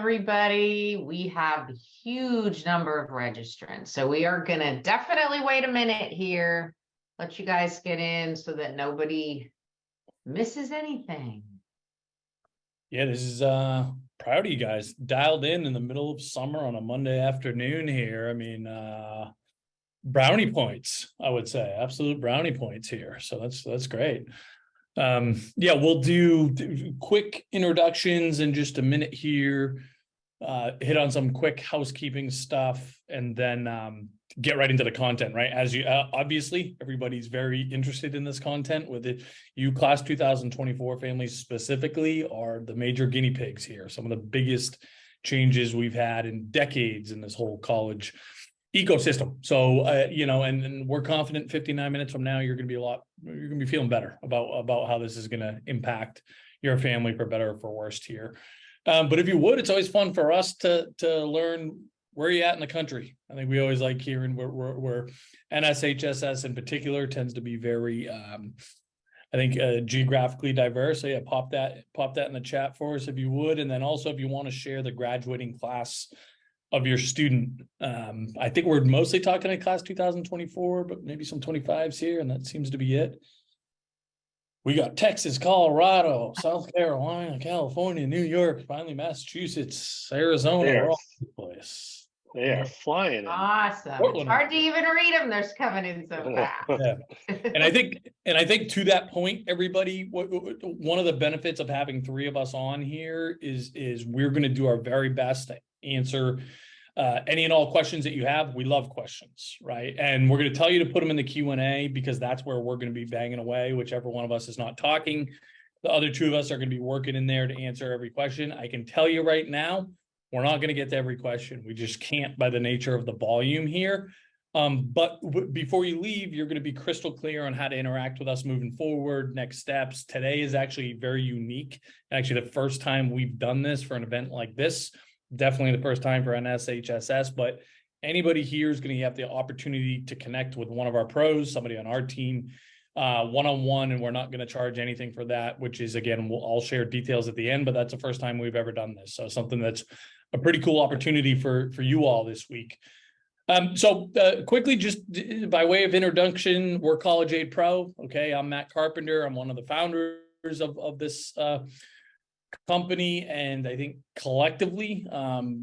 everybody. We have a huge number of registrants, so we are going to definitely wait a minute here, let you guys get in so that nobody misses anything. Yeah, this is proud of you guys. Dialed in the middle of summer on a Monday afternoon here. I mean, brownie points, I would say. Absolute brownie points here. So that's great. Yeah, we'll do quick introductions in just a minute here. Hit on some quick housekeeping stuff, and then get right into the content, right? As you obviously, everybody's very interested in this content. With it, you class 2024 families specifically are the major guinea pigs here. Some of the biggest changes we've had in decades in this whole college ecosystem. So and we're confident 59 minutes from now you're going to be feeling better about how this is going to impact your family for better or for worse here. But if you would, it's always fun for us to learn where you're at in the country. I think we always like hearing where NSHSS in particular tends to be very geographically diverse. So yeah, pop that in the chat for us if you would. And then also if you want to share the graduating class of your student. I think we're mostly talking in class 2024, but maybe some 25s here, and that seems to be it. We got Texas, Colorado, South Carolina, California, New York, finally Massachusetts, Arizona, all over the place. They are flying in. Awesome. Portland. It's hard to even read them. They're coming in so fast. Yeah. And I think to that point, everybody, one of the benefits of having three of us on here is we're going to do our very best to answer any and all questions that you have. We love questions, right? And we're going to tell you to put them in the Q&A because that's where we're going to be banging away. Whichever one of us is not talking, the other two of us are going to be working in there to answer every question. I can tell you right now, we're not going to get to every question. We just can't by the nature of the volume here. But before you leave, you're going to be crystal clear on how to interact with us moving forward, next steps. Today is actually very unique. Actually, the first time we've done this for an event like this. Definitely the first time for NSHSS, but anybody here is going to have the opportunity to connect with one of our pros, somebody on our team, one-on-one, and we're not going to charge anything for that, which is, again, I'll share details at the end, but that's the first time we've ever done this. So something that's a pretty cool opportunity for you all this week. So quickly, just by way of introduction, we're College Aid Pro. Okay, I'm Matt Carpenter. I'm one of the founders of this company, and I think collectively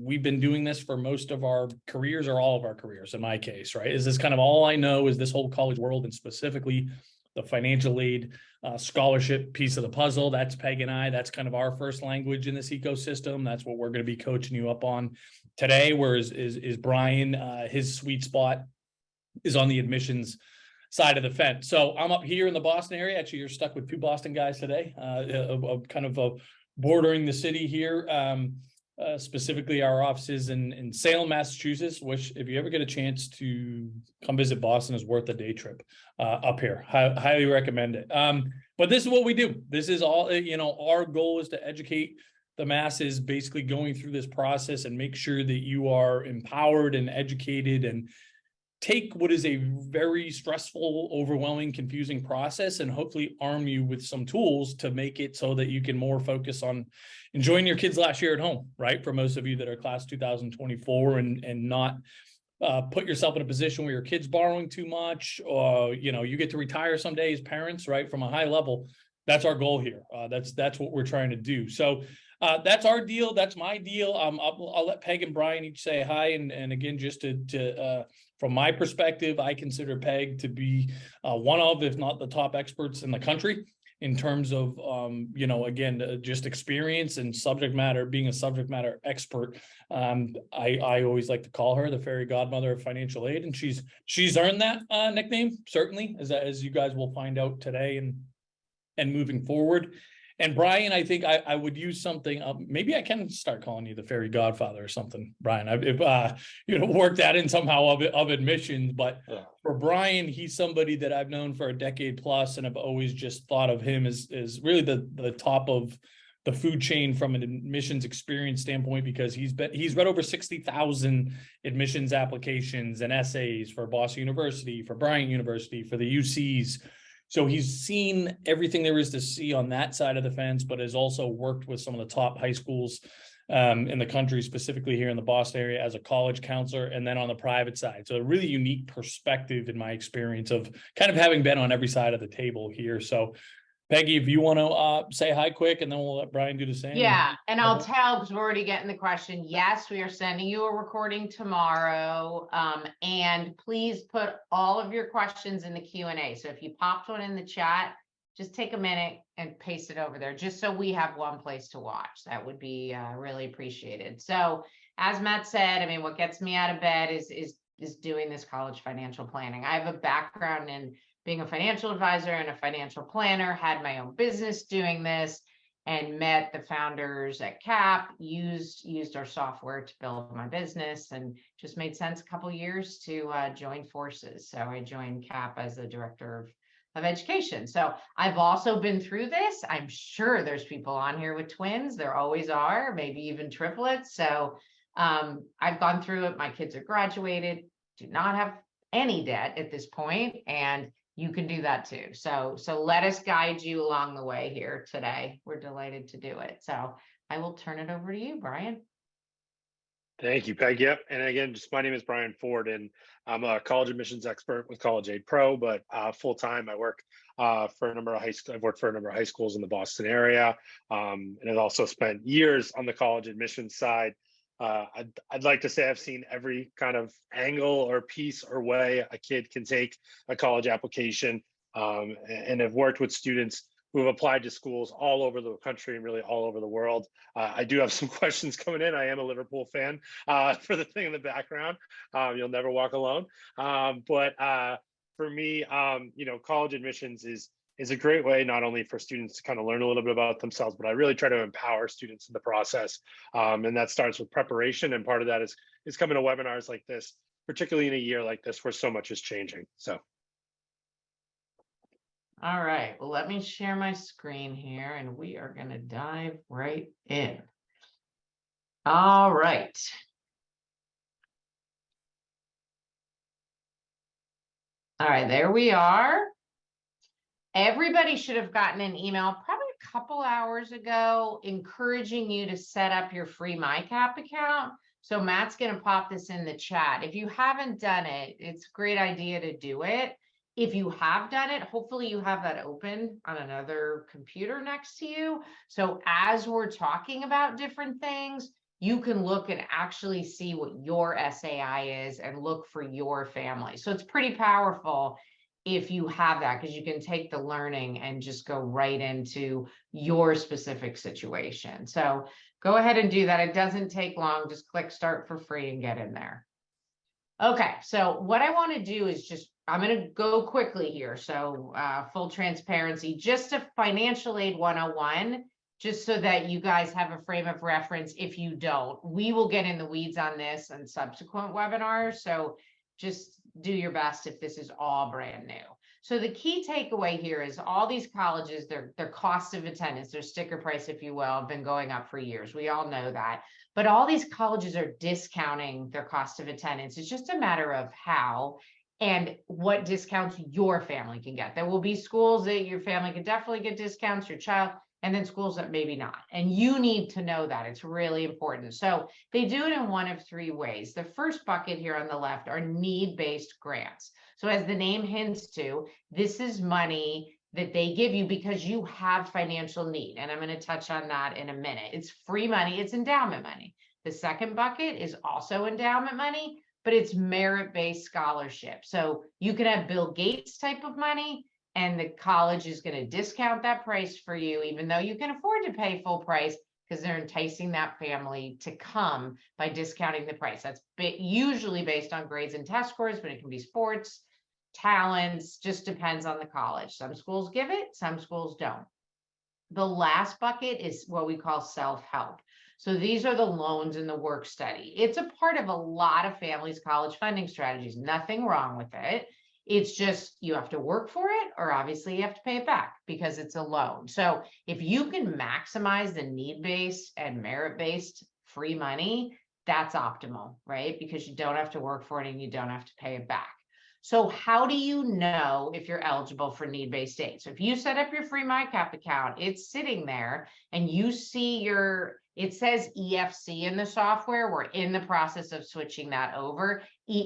we've been doing this for most of our careers, or all of our careers in my case, right? Is this kind of all I know is this whole college world, and specifically the financial aid scholarship piece of the puzzle. That's Peg and I. That's kind of our first language in this ecosystem. That's what we're going to be coaching you up on today. Whereas is Brian, his sweet spot is on the admissions side of the fence. So I'm up here in the Boston area. Actually, you're stuck with two Boston guys today, kind of bordering the city here, specifically our offices in Salem, Massachusetts, which if you ever get a chance to come visit Boston is worth a day trip up here. Highly recommend it. But this is what we do. This is all, our goal is to educate the masses, basically going through this process and make sure that you are empowered and educated and take what is a very stressful, overwhelming, confusing process and hopefully arm you with some tools to make it so that you can more focus on enjoying your kids' last year at home, right? For most of you that are class 2024 and not put yourself in a position where your kid's borrowing too much, or, you get to retire someday as parents, right? From a high level, that's our goal here. That's what we're trying to do. So that's our deal. That's my deal. I'll let Peg and Brian each say hi. And again, just to from my perspective, I consider Peg to be one of, if not the top experts in the country in terms of, just experience and subject matter, being a subject matter expert. I always like to call her the fairy godmother of financial aid. And she's earned that nickname, certainly, as you guys will find out today and moving forward. And Brian, I think I would use something. Maybe I can start calling you the fairy godfather or something, Brian. Work that in somehow of admissions. But for Brian, he's somebody that I've known for a decade plus, and I've always just thought of him as really the top of the food chain from an admissions experience standpoint, because he's read over 60,000 admissions applications and essays for Boston University, for Bryant University, for the UCs. So he's seen everything there is to see on that side of the fence, but has also worked with some of the top high schools in the country, specifically here in the Boston area as a college counselor, and then on the private side. So a really unique perspective in my experience of kind of having been on every side of the table here. So Peggy, if you want to say hi quick, and then we'll let Brian do the same. Yeah, and I'll tell, because we're already getting the question. Yes, we are sending you a recording tomorrow. And please put all of your questions in the Q&A. So if you popped one in the chat, just take a minute and paste it over there, just so we have one place to watch. That would be really appreciated. So as Matt said, I mean, what gets me out of bed is doing this college financial planning. I have a background in being a financial advisor and a financial planner, had my own business doing this, and met the founders at CAP, used our software to build my business, and just made sense a couple years to join forces. So I joined CAP as the director of education. So I've also been through this. I'm sure there's people on here with twins. There always are, maybe even triplets. So I've gone through it. My kids are graduated, do not have any debt at this point, and you can do that too. So let us guide you along the way here today. We're delighted to do it. So I will turn it over to you, Brian. Thank you, Peg. Yep. And again, just my name is Brian Ford, and I'm a college admissions expert with College Aid Pro, but full time I work for a number of I've worked for a number of high schools in the Boston area, and I've also spent years on the college admissions side. I'd like to say I've seen every kind of angle or piece or way a kid can take a college application, and have worked with students who have applied to schools all over the country and really all over the world. I do have some questions coming in. I am a Liverpool fan for the thing in the background. You'll never walk alone. But for me, college admissions is a great way not only for students to kind of learn a little bit about themselves, but I really try to empower students in the process. And that starts with preparation. And part of that is coming to webinars like this, particularly in a year like this where so much is changing. So. All right, well, let me share my screen here and we are going to dive right in. All right. All right, there we are. Everybody should have gotten an email probably a couple hours ago encouraging you to set up your free MyCap account. So Matt's going to pop this in the chat. If you haven't done it, it's a great idea to do it. If you have done it, hopefully you have that open on another computer next to you. So as we're talking about different things, you can look and actually see what your SAI is and look for your family. So it's pretty powerful if you have that, because you can take the learning and just go right into your specific situation. So go ahead and do that. It doesn't take long. Just click start for free and get in there. Okay, so what I want to do is I'm going to go quickly here. So full transparency, just a financial aid 101, just so that you guys have a frame of reference. If you don't, we will get in the weeds on this in subsequent webinars. So just do your best if this is all brand new. So the key takeaway here is all these colleges, their cost of attendance, their sticker price, if you will, have been going up for years. We all know that. But all these colleges are discounting their cost of attendance. It's just a matter of how and what discounts your family can get. There will be schools that your family can definitely get discounts, your child, and then schools that maybe not. And you need to know that. It's really important. So they do it in one of three ways. The first bucket here on the left are need-based grants. So as the name hints to, this is money that they give you because you have financial need. And I'm going to touch on that in a minute. It's free money. It's endowment money. The second bucket is also endowment money, but it's merit-based scholarship. So you can have Bill Gates type of money, and the college is going to discount that price for you, even though you can afford to pay full price, because they're enticing that family to come by discounting the price. That's usually based on grades and test scores, but it can be sports, talents, just depends on the college. Some schools give it, some schools don't. The last bucket is what we call self-help. So these are the loans and the work study. It's a part of a lot of families' college funding strategies. Nothing wrong with it. It's just you have to work for it, or obviously you have to pay it back because it's a loan. So if you can maximize the need-based and merit-based free money, that's optimal, right? Because you don't have to work for it and you don't have to pay it back. So how do you know if you're eligible for need-based aid? So if you set up your free MyCap account, it's sitting there and you see it says EFC in the software. We're in the process of switching that over.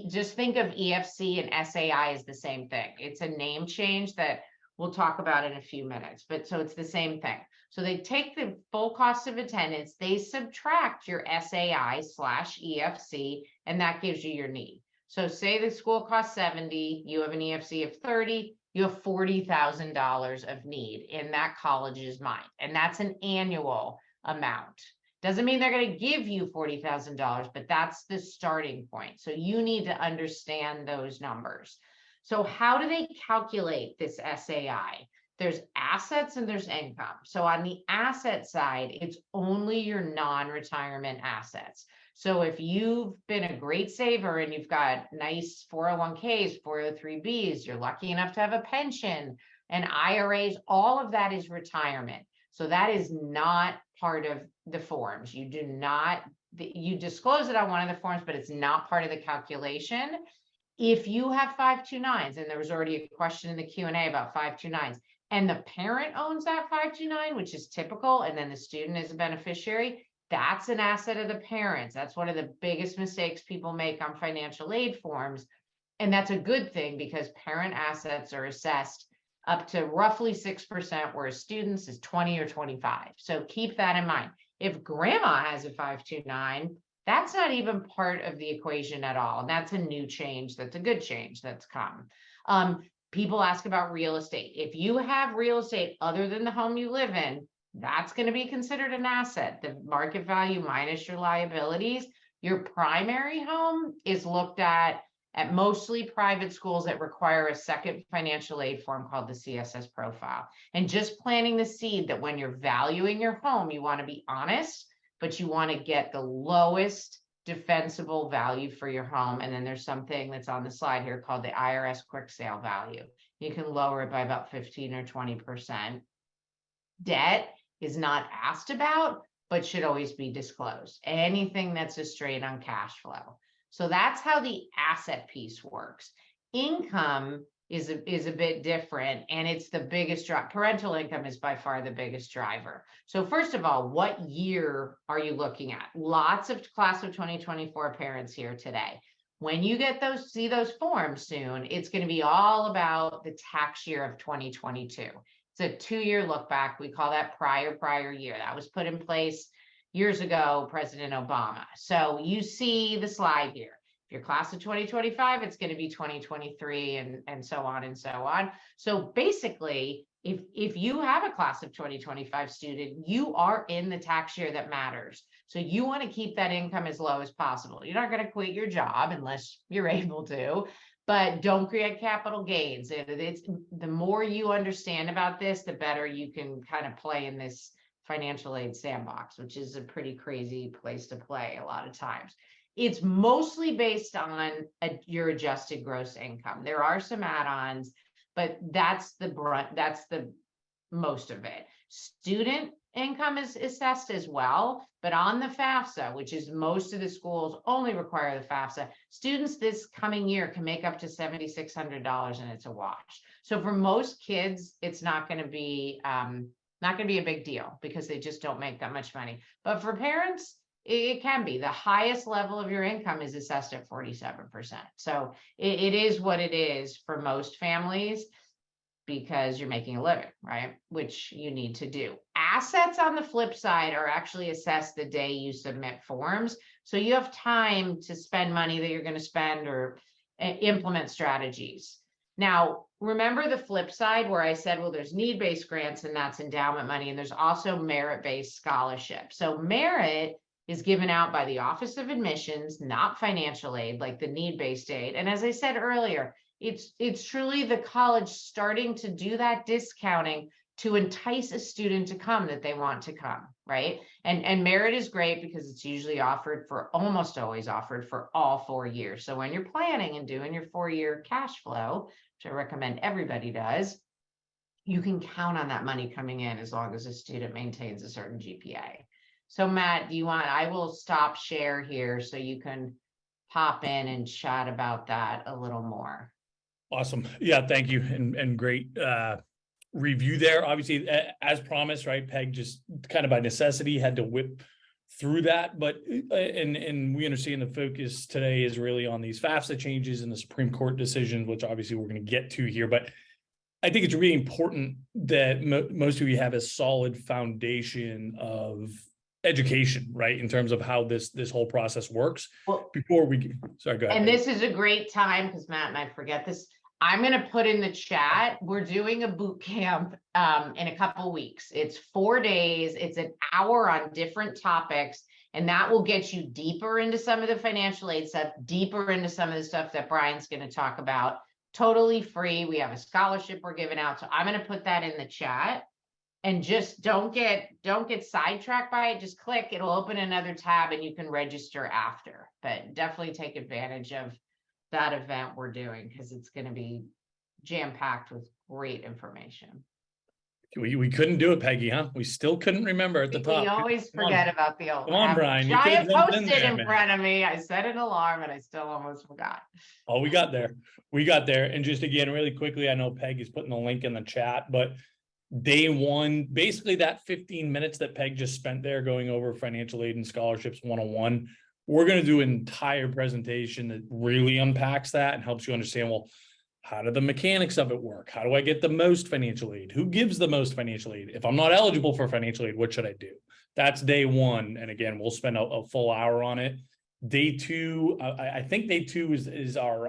Just think of EFC and SAI as the same thing. It's a name change that we'll talk about in a few minutes, but so it's the same thing. So they take the full cost of attendance, they subtract your SAI/EFC, and that gives you your need. So say the school costs 70, you have an EFC of 30, you have $40,000 of need in that college's mind. And that's an annual amount. Doesn't mean they're going to give you $40,000, but that's the starting point. So you need to understand those numbers. So how do they calculate this SAI? There's assets and there's income. So on the asset side, it's only your non-retirement assets. So if you've been a great saver and you've got nice 401ks, 403bs, you're lucky enough to have a pension and IRAs, all of that is retirement. So that is not part of the forms. You disclose it on one of the forms, but it's not part of the calculation. If you have 529s, and there was already a question in the Q&A about 529s, and the parent owns that 529, which is typical, and then the student is a beneficiary, that's an asset of the parents. That's one of the biggest mistakes people make on financial aid forms. And that's a good thing because parent assets are assessed up to roughly 6%, whereas students is 20 or 25. So keep that in mind. If grandma has a 529, that's not even part of the equation at all. And that's a new change. That's a good change that's come. People ask about real estate. If you have real estate other than the home you live in, that's going to be considered an asset. The market value minus your liabilities. Your primary home is looked at mostly private schools that require a second financial aid form called the CSS profile. And just planting the seed that when you're valuing your home, you want to be honest, but you want to get the lowest defensible value for your home. And then there's something that's on the slide here called the IRS quick sale value. You can lower it by about 15 or 20%. Debt is not asked about, but should always be disclosed. Anything that's a strain on cash flow. So that's how the asset piece works. Income is a bit different, and it's the biggest driver. Parental income is by far the biggest driver. So first of all, what year are you looking at? Lots of class of 2024 parents here today. When you get see those forms soon, it's going to be all about the tax year of 2022. It's a 2-year look back. We call that prior year. That was put in place years ago, President Obama. So you see the slide here. If you're class of 2025, it's going to be 2023 and so on and so on. So basically, if you have a class of 2025 student, you are in the tax year that matters. So you want to keep that income as low as possible. You're not going to quit your job unless you're able to, but don't create capital gains. It's the more you understand about this, the better you can kind of play in this financial aid sandbox, which is a pretty crazy place to play a lot of times. It's mostly based on your adjusted gross income. There are some add-ons, but that's the most of it. Student income is assessed as well, but on the Fafsa, which is most of the schools only require the Fafsa, students this coming year can make up to $7,600 and it's a wash. So for most kids, it's not going to be a big deal because they just don't make that much money. But for parents, it can be. The highest level of your income is assessed at 47%. So it is what it is for most families because you're making a living, right? Which you need to do. Assets on the flip side are actually assessed the day you submit forms. So you have time to spend money that you're going to spend or implement strategies. Now, remember the flip side where I said, well, there's need-based grants and that's endowment money, and there's also merit-based scholarship. So merit is given out by the Office of Admissions, not financial aid like the need-based aid. And as I said earlier, it's truly the college starting to do that discounting to entice a student to come that they want to come, right? And merit is great because it's usually almost always offered for all 4 years. So when you're planning and doing your 4-year cash flow, which I recommend everybody does, you can count on that money coming in as long as a student maintains a certain GPA. So Matt, I will stop share here so you can pop in and chat about that a little more. Awesome. Yeah, thank you. And great review there. Obviously, as promised, right? Peg just kind of by necessity had to whip through that. But and we understand the focus today is really on these FAFSA changes and the Supreme Court decisions, which obviously we're going to get to here. But I think it's really important that most of you have a solid foundation of education, right? In terms of how this whole process works. Well, Before we, sorry, go ahead. and this is a great time because Matt might forget this. I'm going to put in the chat. We're doing a boot camp in a couple weeks. It's 4 days. It's an hour on different topics, and that will get you deeper into some of the financial aid stuff, deeper into some of the stuff that Brian's going to talk about. Totally free. We have a scholarship we're giving out. So I'm going to put that in the chat. And just don't get sidetracked by it. Just click, it'll open another tab and you can register after. But definitely take advantage of that event we're doing because it's going to be jam-packed with great information. We couldn't do it, Peggy, huh? We still couldn't remember at the top. We always forget about the old. Come on, Brian. Giant post-it in front of me. I set an alarm and I still almost forgot. Oh, we got there. We got there. And just again, really quickly, I know Peg is putting the link in the chat, but day one, basically that 15 minutes that Peg just spent there going over financial aid and scholarships 101, we're going to do an entire presentation that really unpacks that and helps you understand, well, how do the mechanics of it work? How do I get the most financial aid? Who gives the most financial aid? If I'm not eligible for financial aid, what should I do? That's day one. And again, we'll spend a full hour on it. Day two, I think day two is our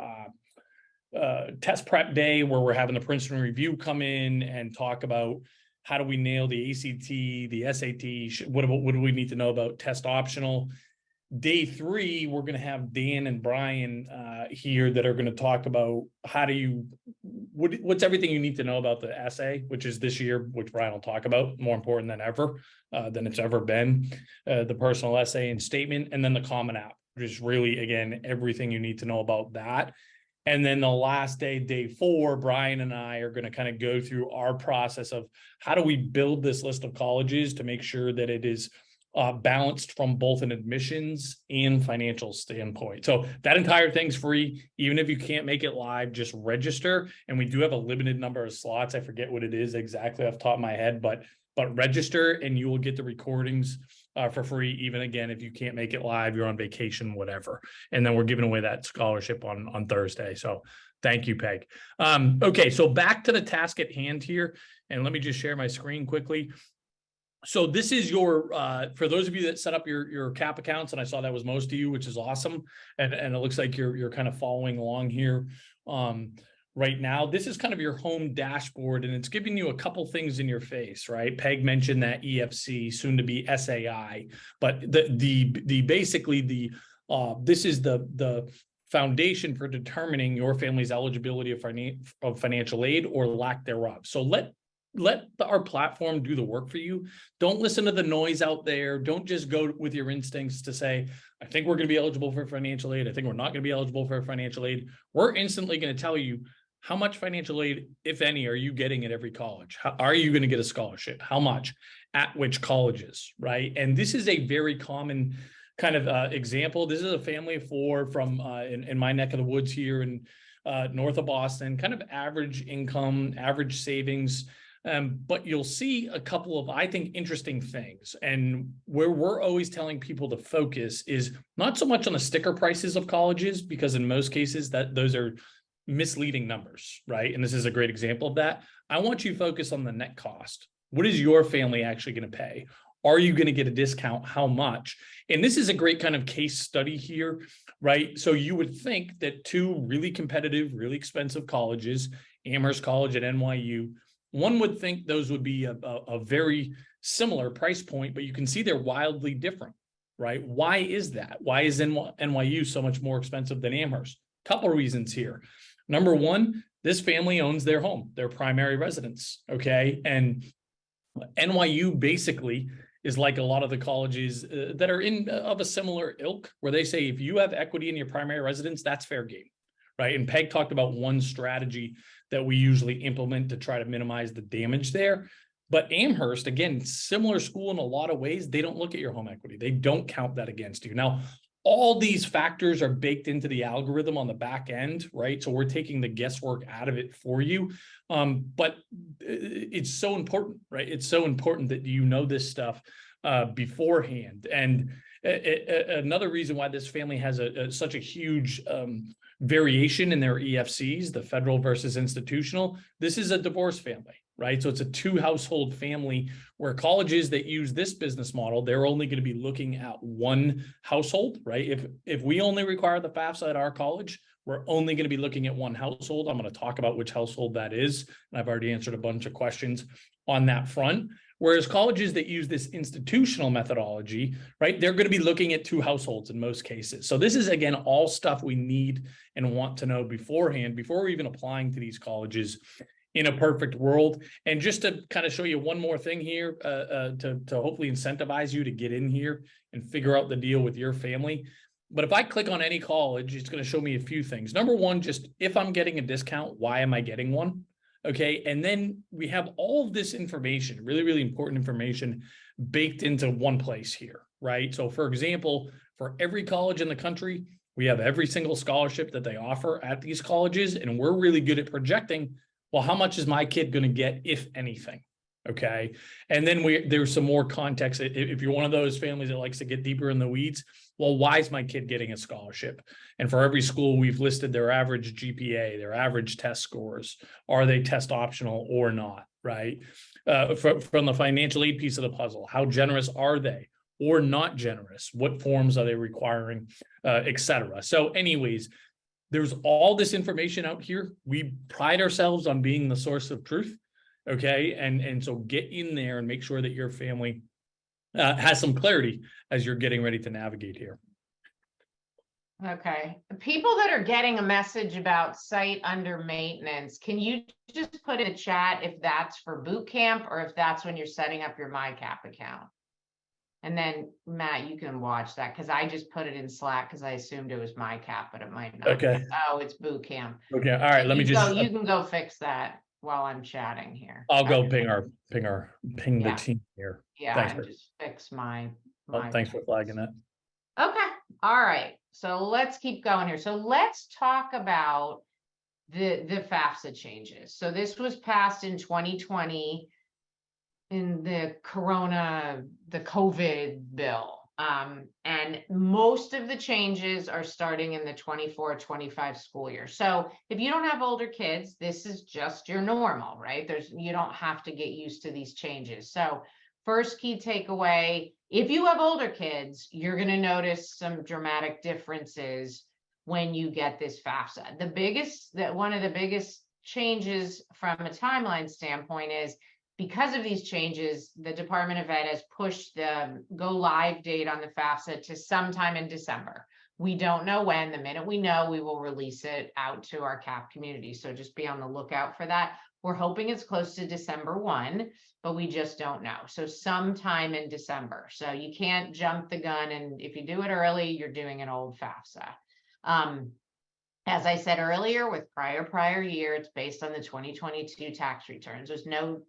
test prep day where we're having the Princeton Review come in and talk about how do we nail the ACT, the SAT, what do we need to know about test optional. Day three, we're going to have Dan and Brian here that are going to talk about how do you, what's everything you need to know about the essay, which is this year, which Brian will talk about, more important than ever, than it's ever been, the personal essay and statement, and then the Common App, which is really, again, everything you need to know about that. And then the last day, day four, Brian and I are going to kind of go through our process of how do we build this list of colleges to make sure that it is balanced from both an admissions and financial standpoint. So that entire thing's free. Even if you can't make it live, just register. And we do have a limited number of slots. I forget what it is exactly off the top of my head, but register and you will get the recordings for free. Even again, if you can't make it live, you're on vacation, whatever. And then we're giving away that scholarship on Thursday. So thank you, Peg. Okay, so back to the task at hand here. And let me just share my screen quickly. So this is your, for those of you that set up your CAP accounts, and I saw that was most of you, which is awesome. And it looks like you're kind of following along here right now. This is kind of your home dashboard, and it's giving you a couple things in your face, right? Peg mentioned that EFC, soon to be SAI, but the basically this is the foundation for determining your family's eligibility of financial aid or lack thereof. So let our platform do the work for you. Don't listen to the noise out there. Don't just go with your instincts to say, I think we're going to be eligible for financial aid. I think we're not going to be eligible for financial aid. We're instantly going to tell you how much financial aid, if any, are you getting at every college? How are you going to get a scholarship? How much? At which colleges, right? And this is a very common kind of example. This is a family of four from in my neck of the woods here in north of Boston, kind of average income, average savings. But you'll see a couple of, I think, interesting things. And where we're always telling people to focus is not so much on the sticker prices of colleges, because in most cases those are misleading numbers, right? And this is a great example of that. I want you to focus on the net cost. What is your family actually going to pay? Are you going to get a discount? How much? And this is a great kind of case study here, right? So you would think that two really competitive, really expensive colleges, Amherst College and NYU, one would think those would be a very similar price point, but you can see they're wildly different, right? Why is that? Why is NYU so much more expensive than Amherst? Couple of reasons here. Number one, this family owns their home, their primary residence, okay? And NYU basically is like a lot of the colleges that are of a similar ilk, where they say if you have equity in your primary residence, that's fair game, right? And Peg talked about one strategy that we usually implement to try to minimize the damage there. But Amherst, again, similar school in a lot of ways, they don't look at your home equity. They don't count that against you. Now, all these factors are baked into the algorithm on the back end, right? So we're taking the guesswork out of it for you. But it's so important, right? It's so important that you know this stuff beforehand. And another reason why this family has such a huge variation in their EFCs, the federal versus institutional, this is a divorce family, right? So it's a 2-household family where colleges that use this business model, they're only going to be looking at one household, right? If we only require the FAFSA at our college, we're only going to be looking at one household. I'm going to talk about which household that is. And I've already answered a bunch of questions on that front. Whereas colleges that use this institutional methodology, right, they're going to be looking at 2 households in most cases. So this is, again, all stuff we need and want to know beforehand, before we're even applying to these colleges in a perfect world. And just to kind of show you one more thing here, to hopefully incentivize you to get in here and figure out the deal with your family. But if I click on any college, it's going to show me a few things. Number one, just if I'm getting a discount, why am I getting one? Okay. And then we have all of this information, really, really important information baked into one place here, right? So for example, for every college in the country, we have every single scholarship that they offer at these colleges. And we're really good at projecting, well, how much is my kid going to get, if anything? Okay. And then there's some more context. If you're one of those families that likes to get deeper in the weeds, well, why is my kid getting a scholarship? And for every school, we've listed their average GPA, their average test scores. Are they test optional or not, right? From the financial aid piece of the puzzle, how generous are they or not generous? What forms are they requiring, et cetera? So anyways, there's all this information out here. We pride ourselves on being the source of truth. Okay. And so get in there and make sure that your family has some clarity as you're getting ready to navigate here. Okay. People that are getting a message about site under maintenance, can you just put in the chat if that's for boot camp or if that's when you're setting up your MyCap account? And then Matt, you can watch that because I just put it in Slack because I assumed it was MyCap, but it might not. Okay. Oh, it's boot camp. Okay. All right. Let me just. You can go fix that while I'm chatting here. I'll go ping the team here. Yeah, Thanks and just fix my thanks for flagging that. Okay. All right. So let's keep going here. So let's talk about the FAFSA changes. So this was passed in 2020 in the COVID bill. And most of the changes are starting in the 24-25 school year. So if you don't have older kids, this is just your normal, right? You don't have to get used to these changes. So first key takeaway, if you have older kids, you're going to notice some dramatic differences when you get this FAFSA. One of the biggest changes from a timeline standpoint is because of these changes, the Department of Ed has pushed the go live date on the FAFSA to sometime in December. We don't know when. The minute we know, we will release it out to our CAP community. So just be on the lookout for that. We're hoping it's close to December 1, but we just don't know. So sometime in December. So you can't jump the gun. And if you do it early, you're doing an old FAFSA. As I said earlier, with prior year, it's based on the 2022 tax returns. There's no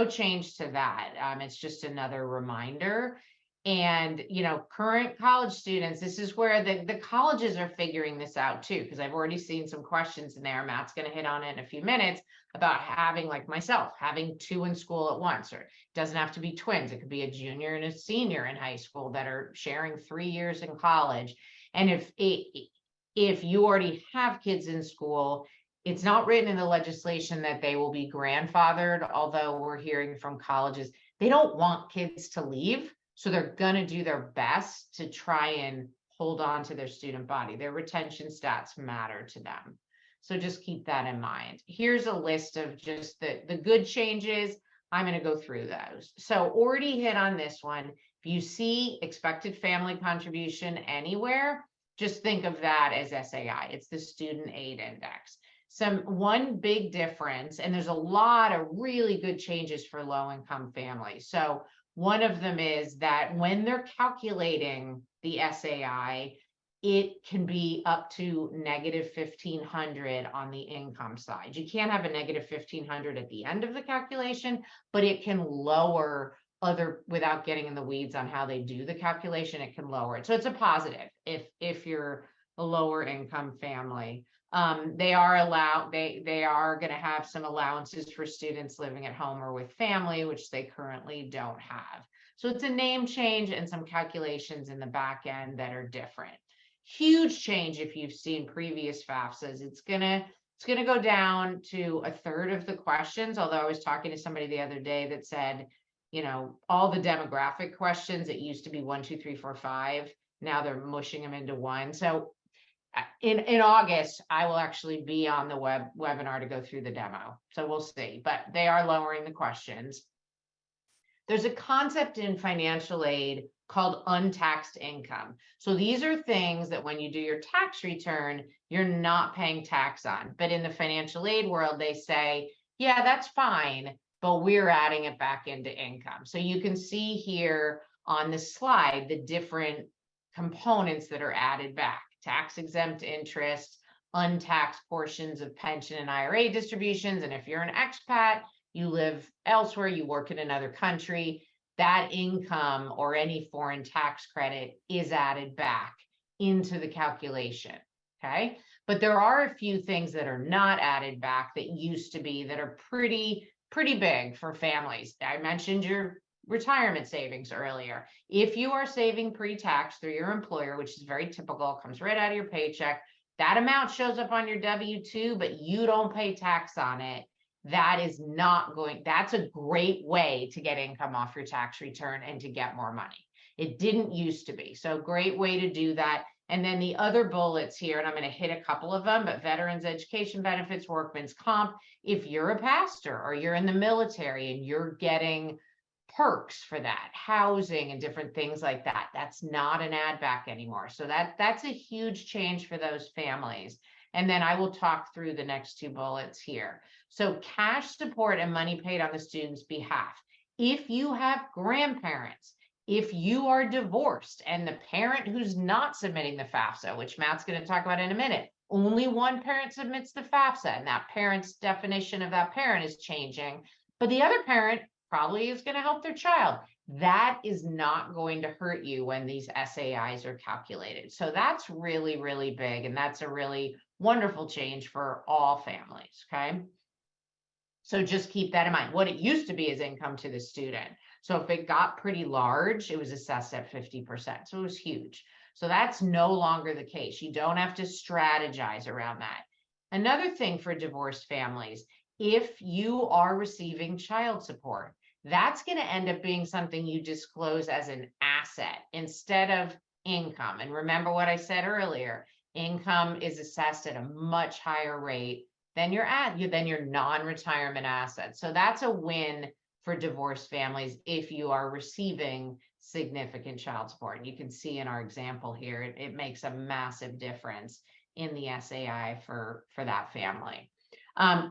change to that. It's just another reminder. And, current college students, this is where the colleges are figuring this out too, because I've already seen some questions in there. Matt's going to hit on it in a few minutes about having, like myself, having 2 in school at once, or it doesn't have to be twins. It could be a junior and a senior in high school that are sharing 3 years in college. And if you already have kids in school, it's not written in the legislation that they will be grandfathered, although we're hearing from colleges, they don't want kids to leave. So they're going to do their best to try and hold on to their student body. Their retention stats matter to them. So just keep that in mind. Here's a list of just the good changes. I'm going to go through those. So already hit on this one. If you see expected family contribution anywhere, just think of that as SAI. It's the student aid index. One big difference, and there's a lot of really good changes for low-income families. So one of them is that when they're calculating the SAI, it can be up to negative 1,500 on the income side. You can't have a negative 1,500 at the end of the calculation, but it can lower without getting in the weeds on how they do the calculation, it can lower it. So it's a positive if you're a lower income family. They are going to have some allowances for students living at home or with family, which they currently don't have. So it's a name change and some calculations in the back end that are different. Huge change if you've seen previous FAFSAs. It's gonna go down to a third of the questions. Although I was talking to somebody the other day that said, you know, all the demographic questions, it used to be 1, 2, 3, 4, 5. Now they're mushing them into one. So in August, I will actually be on the webinar to go through the demo. So we'll see, but they are lowering the questions. There's a concept in financial aid called untaxed income. So these are things that when you do your tax return, you're not paying tax on. But in the financial aid world, they say, yeah, that's fine, but we're adding it back into income. So you can see here on this slide, the different components that are added back: tax exempt interest, untaxed portions of pension and IRA distributions. And if you're an expat, you live elsewhere, you work in another country, that income or any foreign tax credit is added back into the calculation, okay? But there are a few things that are not added back that used to be, that are pretty big for families. I mentioned your retirement savings earlier. If you are saving pre-tax through your employer, which is very typical, comes right out of your paycheck, that amount shows up on your W-2, but you don't pay tax on it. That's a great way to get income off your tax return and to get more money. It didn't used to be. So great way to do that. And then the other bullets here, and I'm going to hit a couple of them, but veterans education benefits, workman's comp. If you're a pastor or you're in the military and you're getting perks for that, housing and different things like that, that's not an add back anymore. So that's a huge change for those families. And then I will talk through the next two bullets here. So cash support and money paid on the student's behalf. If you have grandparents, if you are divorced and the parent who's not submitting the FAFSA, which Matt's going to talk about in a minute, only one parent submits the FAFSA, and that parent's definition of that parent is changing, but the other parent probably is going to help their child. That is not going to hurt you when these SAIs are calculated. So that's really, really big. And that's a really wonderful change for all families, okay? So just keep that in mind. What it used to be is income to the student. So if it got pretty large, it was assessed at 50%. So it was huge. So that's no longer the case. You don't have to strategize around that. Another thing for divorced families, if you are receiving child support, that's going to end up being something you disclose as an asset instead of income. And remember what I said earlier, income is assessed at a much higher rate than your non-retirement assets. So that's a win for divorced families if you are receiving significant child support. And you can see in our example here, it makes a massive difference in the SAI for that family.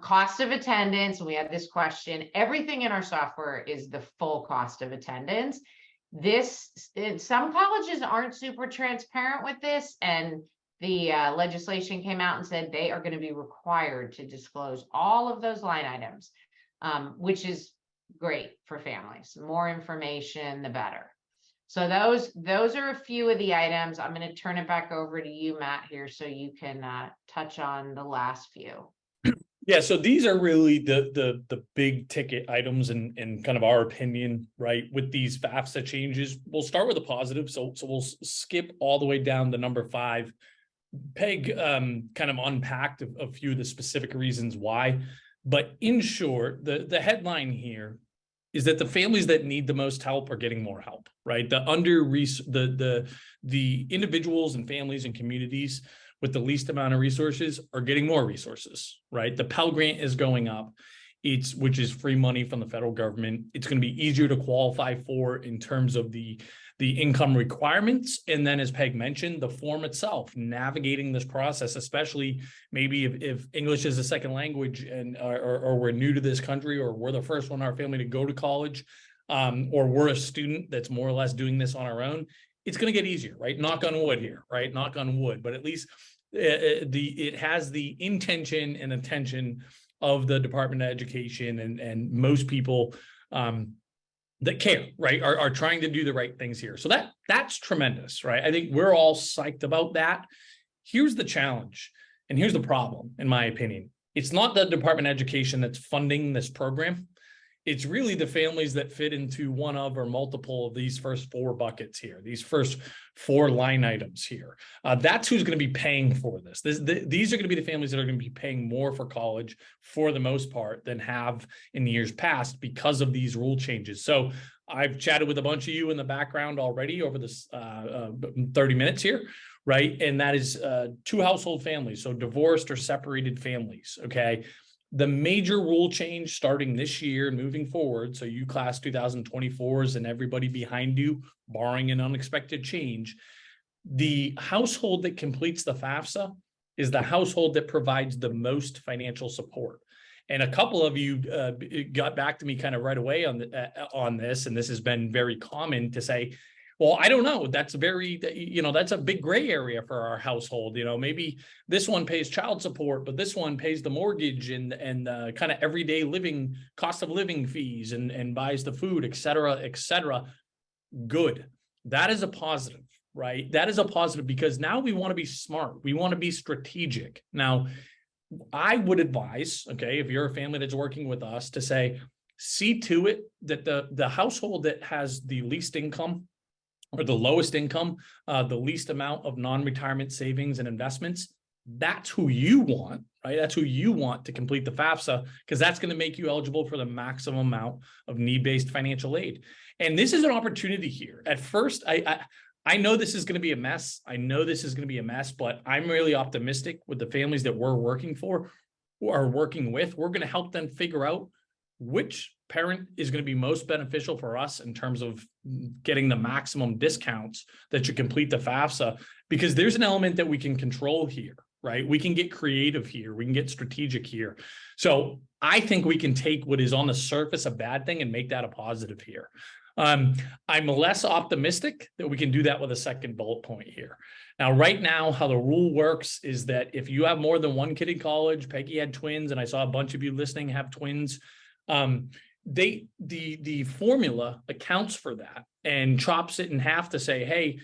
Cost of attendance, we had this question. Everything in our software is the full cost of attendance. Some colleges aren't super transparent with this, and the legislation came out and said they are going to be required to disclose all of those line items, which is great for families. The more information, the better. So those are a few of the items. I'm going to turn it back over to you, Matt, here, so you can touch on the last few. Yeah, so these are really the big ticket items in kind of our opinion, right? With these FAFSA changes, we'll start with a positive. So we'll skip all the way down to number 5. Peg kind of unpacked a few of the specific reasons why, but in short, the headline here is that the families that need the most help are getting more help, right? The individuals and families and communities with the least amount of resources are getting more resources, right? The Pell Grant is going up, which is free money from the federal government. It's going to be easier to qualify for in terms of the income requirements. And then, as Peg mentioned, the form itself, navigating this process, especially maybe if English is a second language and or we're new to this country, or we're the first one in our family to go to college, or we're a student that's more or less doing this on our own. It's going to get easier, right? Knock on wood here, right? Knock on wood, but at least it has the intention and attention of the Department of Education and most people that care, right, are trying to do the right things here. So that's tremendous, right? I think we're all psyched about that. Here's the challenge, and here's the problem, in my opinion. It's not the Department of Education that's funding this program. It's really the families that fit into one of or multiple of these first four buckets here, these first four line items here. That's who's going to be paying for this. These are going to be the families that are going to be paying more for college for the most part than have in years past because of these rule changes. So I've chatted with a bunch of you in the background already over this 30 minutes here, right? And that is two household families, so divorced or separated families, okay? The major rule change starting this year and moving forward, so you class 2024s and everybody behind you, barring an unexpected change, the household that completes the FAFSA is the household that provides the most financial support. And a couple of you got back to me kind of right away on this, and this has been very common to say, well, I don't know. That's that's a big gray area for our household. Maybe this one pays child support, but this one pays the mortgage and kind of everyday living, cost of living fees and buys the food, et cetera, et cetera. Good. That is a positive, right? That is a positive because now we want to be smart. We want to be strategic. Now, I would advise, okay, if you're a family that's working with us, to say, see to it that the household that has the least income or the lowest income, the least amount of non-retirement savings and investments, that's who you want, right? That's who you want to complete the FAFSA, because that's going to make you eligible for the maximum amount of need-based financial aid. And this is an opportunity here. At first, I know this is going to be a mess. I know this is going to be a mess, but I'm really optimistic with the families that we're working for, who are working with. We're going to help them figure out which parent is going to be most beneficial for us in terms of getting the maximum discounts that you complete the FAFSA, because there's an element that we can control here, right? We can get creative here. We can get strategic here. So I think we can take what is on the surface a bad thing and make that a positive here. I'm less optimistic that we can do that with a second bullet point here. Now, right now, how the rule works is that if you have more than one kid in college, Peggy had twins, and I saw a bunch of you listening have twins, the formula accounts for that and chops it in half to say, hey,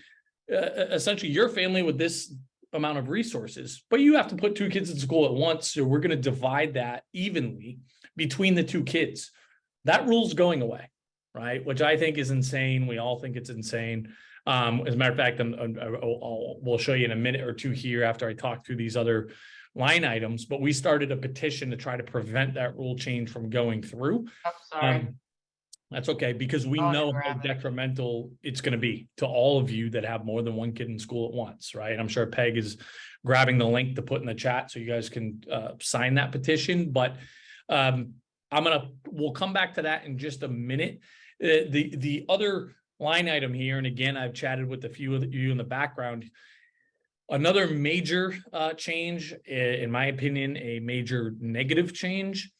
essentially your family with this amount of resources, but you have to put two kids in school at once. So we're going to divide that evenly between the two kids. That rule's going away, right? Which I think is insane. We all think it's insane. As a matter of fact, we'll show you in a minute or two here after I talk through these other line items, but we started a petition to try to prevent that rule change from going through. Oh, sorry. That's okay, because we know how detrimental it's going to be to all of you that have more than one kid in school at once, right? I'm sure Peg is grabbing the link to put in the chat so you guys can sign that petition, but we'll come back to that in just a minute. The other line item here, and again, I've chatted with a few of you in the background. Another major change, in my opinion, a major negative change,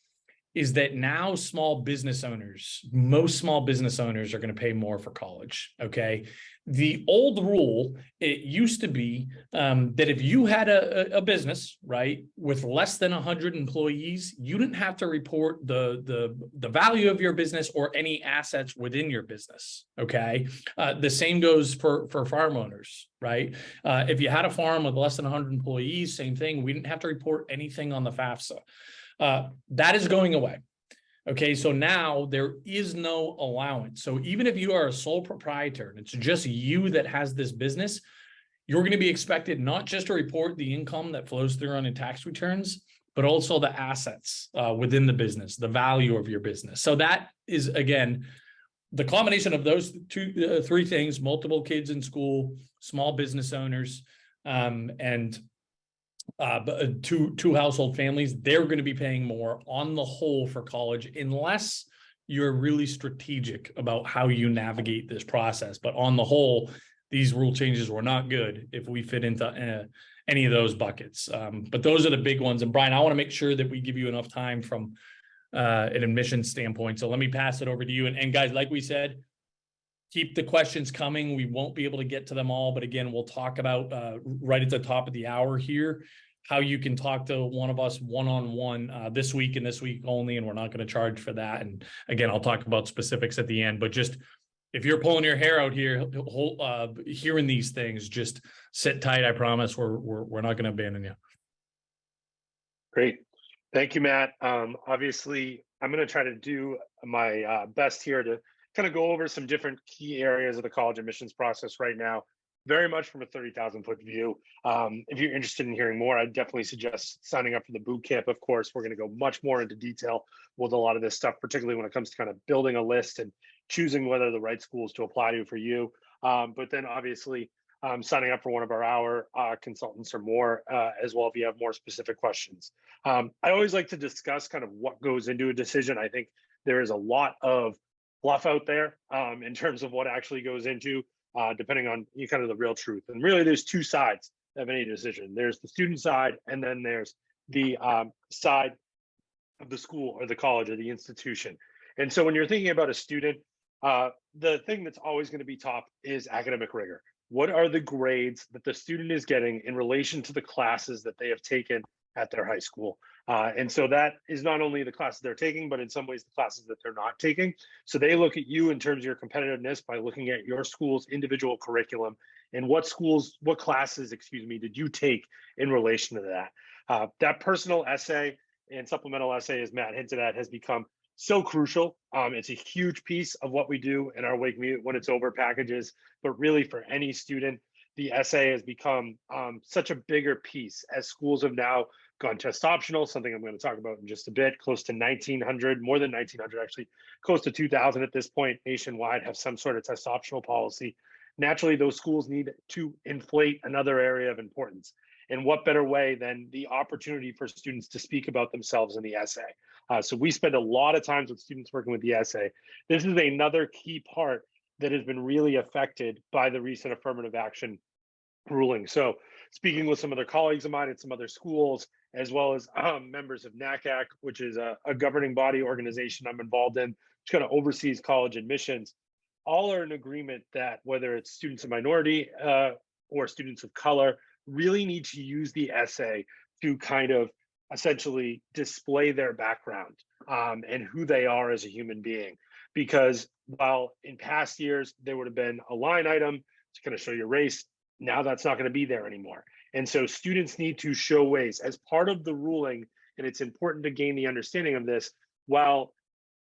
is that now small business owners, most small business owners are going to pay more for college, okay? The old rule, it used to be that if you had a business, right, with less than 100 employees, you didn't have to report the value of your business or any assets within your business, okay? The same goes for farm owners, right? If you had a farm with less than 100 employees, same thing, we didn't have to report anything on the FAFSA. That is going away. Okay, so now there is no allowance. So even if you are a sole proprietor and it's just you that has this business, you're going to be expected not just to report the income that flows through on your tax returns, but also the assets within the business, the value of your business. So that is, again, the combination of those three things: multiple kids in school, small business owners, and two household families. They're going to be paying more on the whole for college, unless you're really strategic about how you navigate this process. But on the whole, these rule changes were not good if we fit into any of those buckets. But those are the big ones. And Brian, I want to make sure that we give you enough time from an admissions standpoint. So let me pass it over to you. And guys, like we said, keep the questions coming. We won't be able to get to them all, but again, we'll talk about right at the top of the hour here, how you can talk to one of us one-on-one this week and this week only, and we're not going to charge for that. And again, I'll talk about specifics at the end, but just if you're pulling your hair out here, hearing these things, just sit tight. I promise we're not going to abandon you. Great. Thank you, Matt. Obviously, I'm going to try to do my best here to kind of go over some different key areas of the college admissions process right now, very much from a 30,000-foot view. If you're interested in hearing more, I'd definitely suggest signing up for the boot camp. Of course, we're going to go much more into detail with a lot of this stuff, particularly when it comes to kind of building a list and choosing whether the right schools to apply to for you. But then obviously signing up for one of our hour consultants or more as well if you have more specific questions. I always like to discuss kind of what goes into a decision. I think there is a lot of fluff out there in terms of what actually goes into depending on kind of the real truth. And really there's two sides of any decision. There's the student side, and then there's the side of the school or the college or the institution. And so when you're thinking about a student, the thing that's always going to be top is academic rigor. What are the grades that the student is getting in relation to the classes that they have taken at their high school? And so that is not only the classes they're taking, but in some ways the classes that they're not taking. So they look at you in terms of your competitiveness by looking at your school's individual curriculum and what classes, did you take in relation to that? That personal essay and supplemental essay, as Matt hinted at, has become so crucial. It's a huge piece of what we do in our Wake When It's Over packages, but really for any student, the essay has become such a bigger piece as schools have now gone test optional, something I'm going to talk about in just a bit. Close to 1,900, more than 1,900 actually, close to 2,000 at this point nationwide have some sort of test optional policy. Naturally, those schools need to inflate another area of importance. And what better way than the opportunity for students to speak about themselves in the essay? So we spend a lot of times with students working with the essay. This is another key part that has been really affected by the recent affirmative action ruling. So speaking with some other colleagues of mine at some other schools, as well as members of NACAC, which is a governing body organization I'm involved in, which kind of oversees college admissions, all are in agreement that whether it's students of minority or students of color, really need to use the essay to kind of essentially display their background and who they are as a human being. Because while in past years, there would have been a line item to kind of show your race, now that's not going to be there anymore. And so students need to show ways as part of the ruling, and it's important to gain the understanding of this, while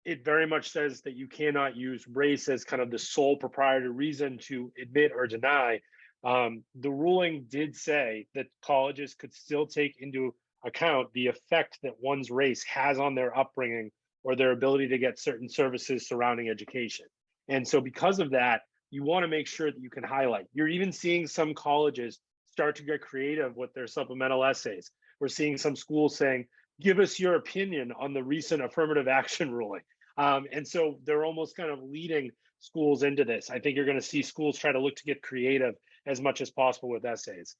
it very much says that you cannot use race as kind of the sole proprietary reason to admit or deny, the ruling did say that colleges could still take into account the effect that one's race has on their upbringing or their ability to get certain services surrounding education. And so because of that, you want to make sure that you can highlight. You're even seeing some colleges start to get creative with their supplemental essays. We're seeing some schools saying, give us your opinion on the recent affirmative action ruling. And so they're almost kind of leading schools into this. I think you're going to see schools try to look to get creative as much as possible with essays.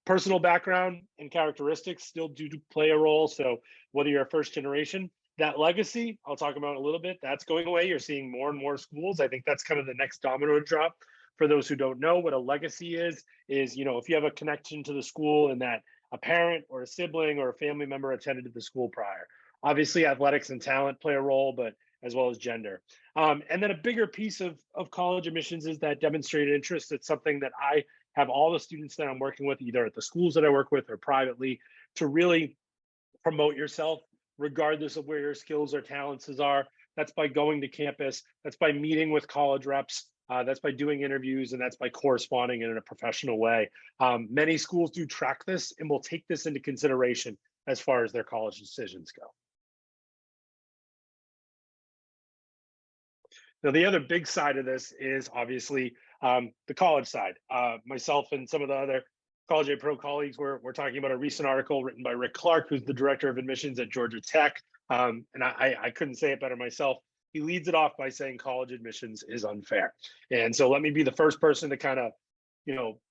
Personal background and characteristics still do play a role. So whether you're a first generation, that legacy, I'll talk about in a little bit, that's going away. You're seeing more and more schools. I think that's kind of the next domino drop. For those who don't know what a legacy is, if you have a connection to the school and that a parent or a sibling or a family member attended the school prior. Obviously, athletics and talent play a role, but as well as gender. And then a bigger piece of college admissions is that demonstrated interest. It's something that I have all the students that I'm working with, either at the schools that I work with or privately, to really promote yourself, regardless of where your skills or talents are. That's by going to campus. That's by meeting with college reps. That's by doing interviews, and that's by corresponding in a professional way. Many schools do track this and will take this into consideration as far as their college decisions go. Now, the other big side of this is obviously the college side. Myself and some of the other College Aid Pro colleagues, we're talking about a recent article written by Rick Clark, who's the director of admissions at Georgia Tech. And I couldn't say it better myself. He leads it off by saying college admissions is unfair. And so let me be the first person to kind of,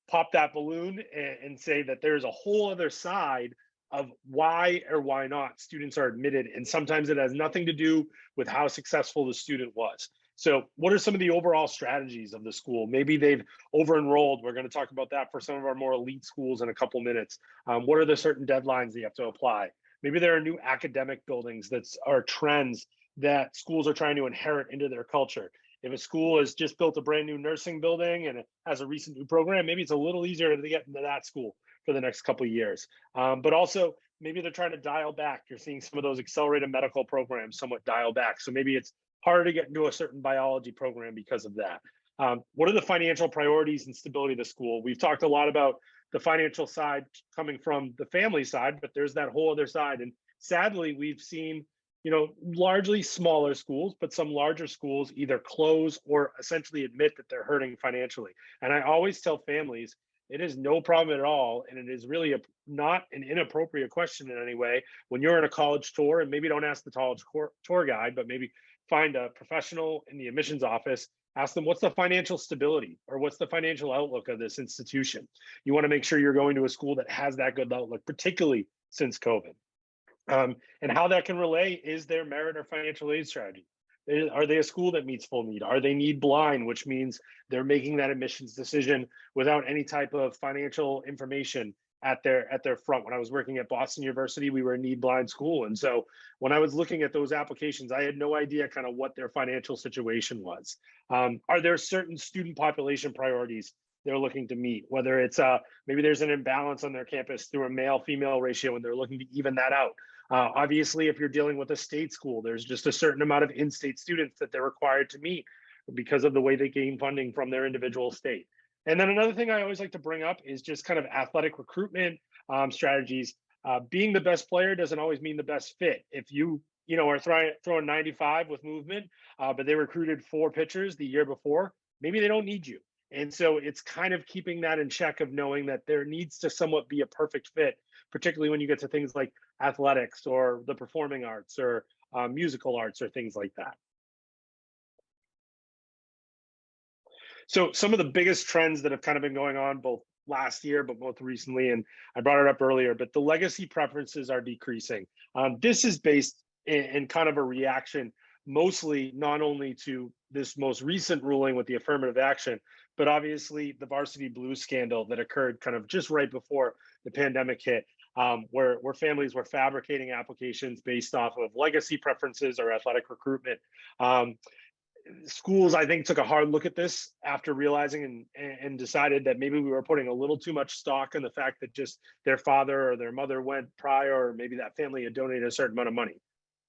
pop that balloon and say that there's a whole other side of why or why not students are admitted. And sometimes it has nothing to do with how successful the student was. So what are some of the overall strategies of the school? Maybe they've over-enrolled. We're going to talk about that for some of our more elite schools in a couple minutes. What are the certain deadlines that you have to apply? Maybe there are new academic buildings that are trends that schools are trying to inherit into their culture. If a school has just built a brand new nursing building and it has a recent new program, maybe it's a little easier to get into that school for the next couple of years. But also, maybe they're trying to dial back. You're seeing some of those accelerated medical programs somewhat dial back. So maybe it's harder to get into a certain biology program because of that. What are the financial priorities and stability of the school? We've talked a lot about the financial side coming from the family side, but there's that whole other side. And sadly, we've seen, largely smaller schools, but some larger schools either close or essentially admit that they're hurting financially. And I always tell families, it is no problem at all. And it is really not an inappropriate question in any way. When you're in a college tour, and maybe don't ask the college tour guide, but maybe find a professional in the admissions office, ask them, what's the financial stability or what's the financial outlook of this institution? You want to make sure you're going to a school that has that good outlook, particularly since COVID. And how that can relay is their merit or financial aid strategy. Are they a school that meets full need? Are they need blind, which means they're making that admissions decision without any type of financial information at their front? When I was working at Boston University, we were a need blind school. And so when I was looking at those applications, I had no idea kind of what their financial situation was. Are there certain student population priorities they're looking to meet? Whether it's maybe there's an imbalance on their campus through a male-female ratio and they're looking to even that out. Obviously, if you're dealing with a state school, there's just a certain amount of in-state students that they're required to meet because of the way they gain funding from their individual state. And then another thing I always like to bring up is just kind of athletic recruitment strategies. Being the best player doesn't always mean the best fit. If you are throwing 95 with movement, but they recruited 4 pitchers the year before, maybe they don't need you. And so it's kind of keeping that in check of knowing that there needs to somewhat be a perfect fit, particularly when you get to things like athletics or the performing arts or musical arts or things like that. So some of the biggest trends that have kind of been going on both last year, but most recently, and I brought it up earlier, but the legacy preferences are decreasing. This is based in kind of a reaction, mostly not only to this most recent ruling with the affirmative action, but obviously the varsity blues scandal that occurred kind of just right before the pandemic hit, where families were fabricating applications based off of legacy preferences or athletic recruitment. Schools, I think, took a hard look at this after realizing and decided that maybe we were putting a little too much stock in the fact that just their father or their mother went prior, or maybe that family had donated a certain amount of money.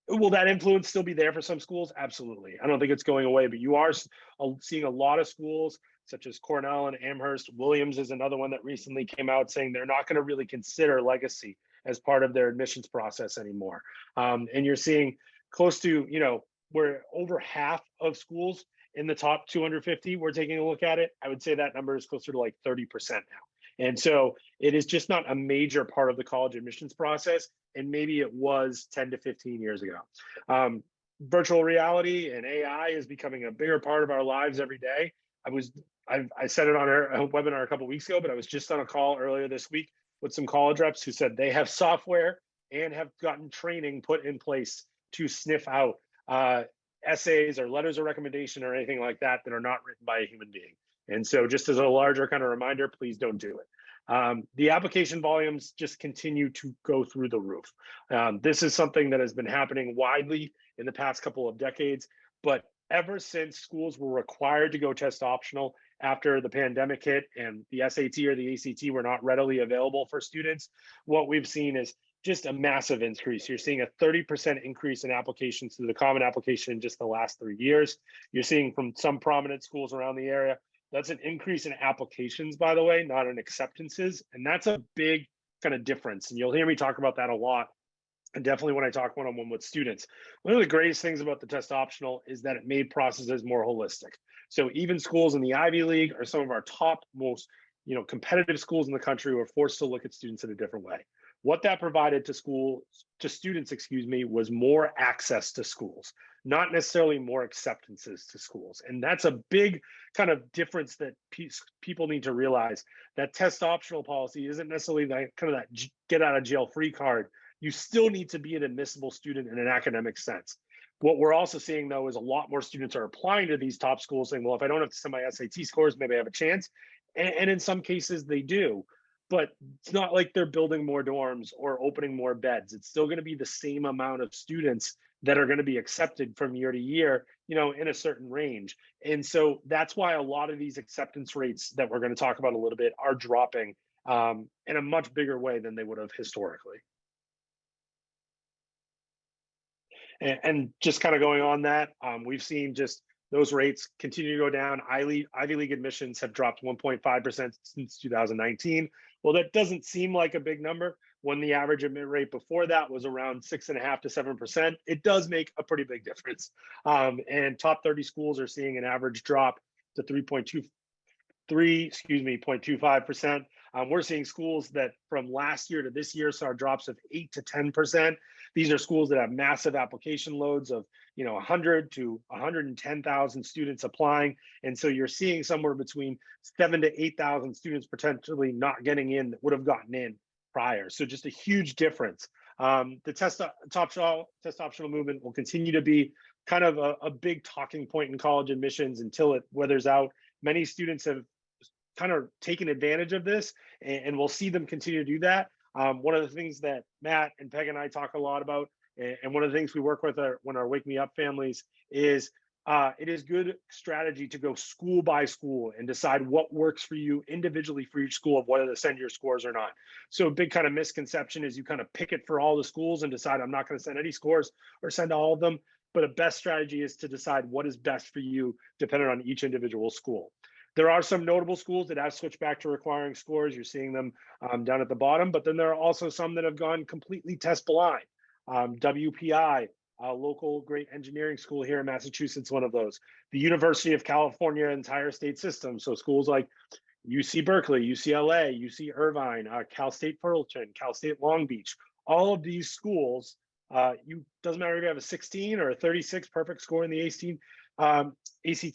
Will that influence still be there for some schools? Absolutely. I don't think it's going away, but you are seeing a lot of schools such as Cornell and Amherst. Williams is another one that recently came out saying they're not going to really consider legacy as part of their admissions process anymore. And you're seeing close to, where over half of schools in the top 250 we're taking a look at it. I would say that number is closer to like 30% now. And so it is just not a major part of the college admissions process. And maybe it was 10 to 15 years ago. Virtual reality and AI is becoming a bigger part of our lives every day. I said it on a webinar a couple of weeks ago, but I was just on a call earlier this week with some college reps who said they have software and have gotten training put in place to sniff out essays or letters of recommendation or anything like that that are not written by a human being. And so just as a larger kind of reminder, please don't do it. The application volumes just continue to go through the roof. This is something that has been happening widely in the past couple of decades, but ever since schools were required to go test optional after the pandemic hit and the SAT or the ACT were not readily available for students, what we've seen is just a massive increase. You're seeing a 30% increase in applications to the Common Application in just the last 3 years. You're seeing from some prominent schools around the area, that's an increase in applications, by the way, not in acceptances. And that's a big kind of difference. And you'll hear me talk about that a lot. And definitely when I talk one-on-one with students, one of the greatest things about the test optional is that it made processes more holistic. So even schools in the Ivy League are some of our top most competitive schools in the country who are forced to look at students in a different way. What that provided to students, was more access to schools, not necessarily more acceptances to schools. And that's a big kind of difference that people need to realize. That test optional policy isn't necessarily that get out of jail free card. You still need to be an admissible student in an academic sense. What we're also seeing, though, is a lot more students are applying to these top schools saying, well, if I don't have to send my SAT scores, maybe I have a chance. And in some cases they do, but it's not like they're building more dorms or opening more beds. It's still going to be the same amount of students that are going to be accepted from year to year, in a certain range. And so that's why a lot of these acceptance rates that we're going to talk about a little bit are dropping in a much bigger way than they would have historically. And just kind of going on that, we've seen just those rates continue to go down. Ivy League admissions have dropped 1.5% since 2019. Well, that doesn't seem like a big number when the average admit rate before that was around 6.5% to 7%. It does make a pretty big difference. And top 30 schools are seeing an average drop to 0.25%. We're seeing schools that from last year to this year saw drops of 8 to 10%. These are schools that have massive application loads of 100 to 110,000 students applying, and so you're seeing somewhere between 7,000 to 8,000 students potentially not getting in that would have gotten in prior. So just a huge difference. The test optional movement will continue to be kind of a big talking point in college admissions until it weathers out. Many students have kind of taken advantage of this, and we'll see them continue to do that. One of the things that Matt and Peg and I talk a lot about, and one of the things we work with our Wake Me Up families is it is good strategy to go school by school and decide what works for you individually for each school of whether to send your scores or not. So a big kind of misconception is you kind of pick it for all the schools and decide I'm not going to send any scores or send all of them. But a best strategy is to decide what is best for you depending on each individual school. There are some notable schools that have switched back to requiring scores. You're seeing them down at the bottom, but then there are also some that have gone completely test blind. WPI, a local great engineering school here in Massachusetts, one of those. The University of California entire state system. So schools like UC Berkeley, UCLA, UC Irvine, Cal State Fullerton, Cal State Long Beach. All of these schools, doesn't matter if you have a 16 or a 36 perfect score in the ACT,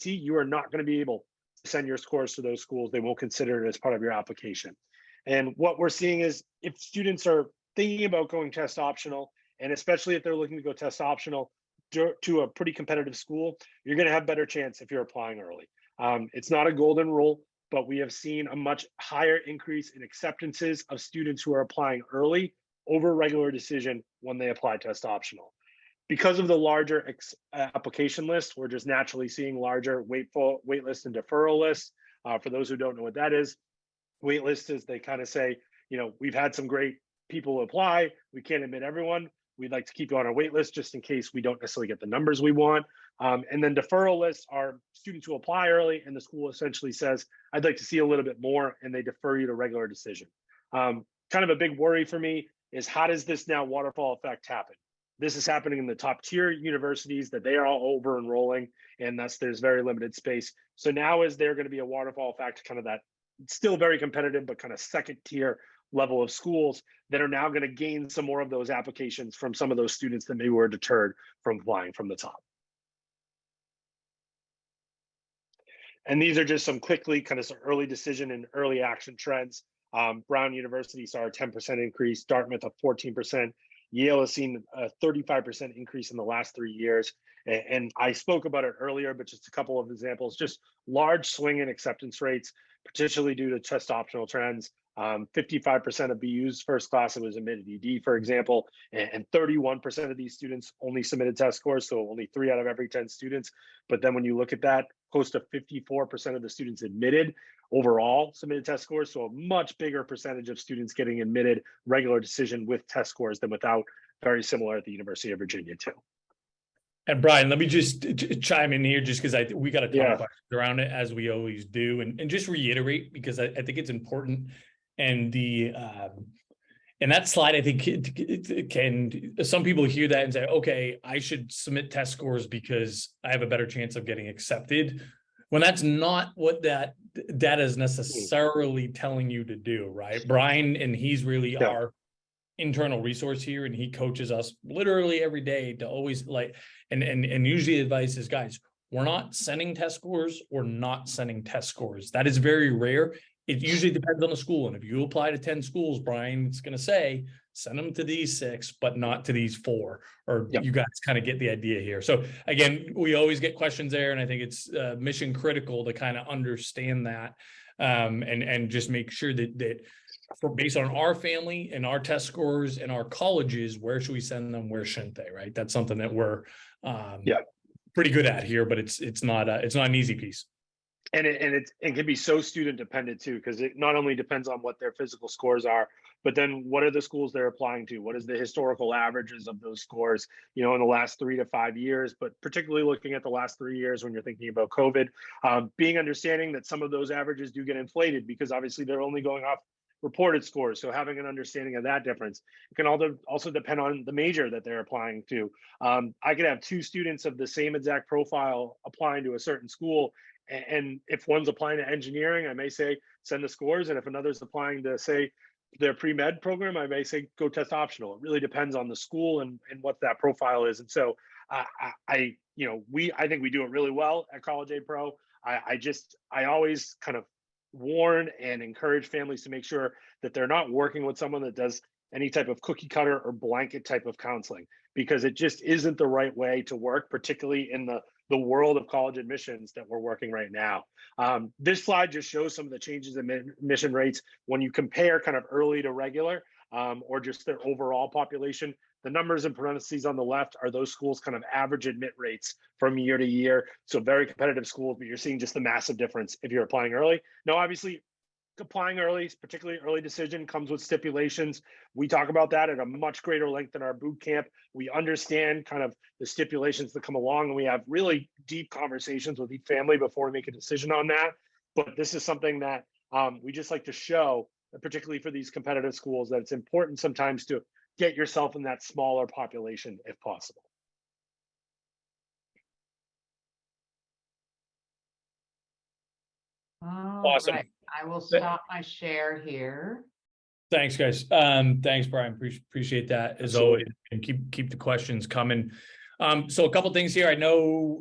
you are not going to be able send your scores to those schools. They won't consider it as part of your application. And what we're seeing is if students are thinking about going test optional, and especially if they're looking to go test optional to a pretty competitive school, you're going to have better chance if you're applying early. It's not a golden rule, but we have seen a much higher increase in acceptances of students who are applying early over regular decision when they apply test optional. Because of the larger application list, we're just naturally seeing larger wait list and deferral lists. For those who don't know what that is, wait list is they kind of say, we've had some great people apply. We can't admit everyone. We'd like to keep you on our wait list just in case we don't necessarily get the numbers we want. And then deferral lists are students who apply early and the school essentially says, I'd like to see a little bit more, and they defer you to regular decision. Kind of a big worry for me is how does this now waterfall effect happen? This is happening in the top tier universities that they are all over enrolling, and thus there's very limited space. So now is there going to be a waterfall effect, kind of that still very competitive, but kind of second tier level of schools that are now going to gain some more of those applications from some of those students that maybe were deterred from applying from the top. And these are just some quickly kind of some early decision and early action trends. Brown University saw a 10% increase, Dartmouth a 14%. Yale has seen a 35% increase in the last 3 years. And I spoke about it earlier, but just a couple of examples, just large swing in acceptance rates, particularly due to test optional trends. 55% of BU's first class was admitted ED, for example, and 31% of these students only submitted test scores, so only 3 out of every 10 students. But then when you look at that, close to 54% of the students admitted overall submitted test scores, so a much bigger percentage of students getting admitted regular decision with test scores than without, very similar at the University of Virginia too. And Brian, let me just chime in here just because we got a ton of questions around it, as we always do, and just reiterate because I think it's important. And and that slide, I think it can, some people hear that and say, okay, I should submit test scores because I have a better chance of getting accepted, when that's not what that data is necessarily telling you to do, right? Brian, and he's really our internal resource here, and he coaches us literally every day to always and usually the advice is, guys, we're not sending test scores or not sending test scores. That is very rare. It usually depends on the school. And if you apply to 10 schools, Brian, it's going to say send them to these 6, but not to these 4, or Yep. you guys kind of get the idea here. So again, we always get questions there, and I think it's mission critical to kind of understand that, and just make sure that for based on our family and our test scores and our colleges, where should we send them? Where shouldn't they? Right. That's something that we're pretty good at here, but it's not an easy piece. And it can be so student dependent too, because it not only depends on what their physical scores are, but then what are the schools they're applying to? What is the historical averages of those scores, in the last 3 to 5 years, but particularly looking at the last 3 years when you're thinking about COVID, being understanding that some of those averages do get inflated because obviously they're only going off reported scores. So having an understanding of that difference. It can also depend on the major that they're applying to. I could have 2 students of the same exact profile applying to a certain school. And if one's applying to engineering, I may say, send the scores. And if another's applying to, say, their pre-med program, I may say, go test optional. It really depends on the school and what that profile is. And so I think we do it really well at College Aid Pro. I always kind of warn and encourage families to make sure that they're not working with someone that does any type of cookie cutter or blanket type of counseling, because it just isn't the right way to work, particularly in the world of college admissions that we're working right now. This slide just shows some of the changes in admission rates when you compare kind of early to regular, or just their overall population. The numbers in parentheses on the left are those schools' kind of average admit rates from year to year. So very competitive schools, but you're seeing just the massive difference if you're applying early. Now, obviously, applying early, particularly early decision, comes with stipulations. We talk about that at a much greater length in our boot camp. We understand kind of the stipulations that come along, and we have really deep conversations with each family before we make a decision on that. But this is something that we just like to show, particularly for these competitive schools, that it's important sometimes to get yourself in that smaller population if possible. Awesome. Right. I will stop my share here. Thanks, guys. Thanks, Brian. Appreciate that as always, and keep the questions coming. So a couple things here. I know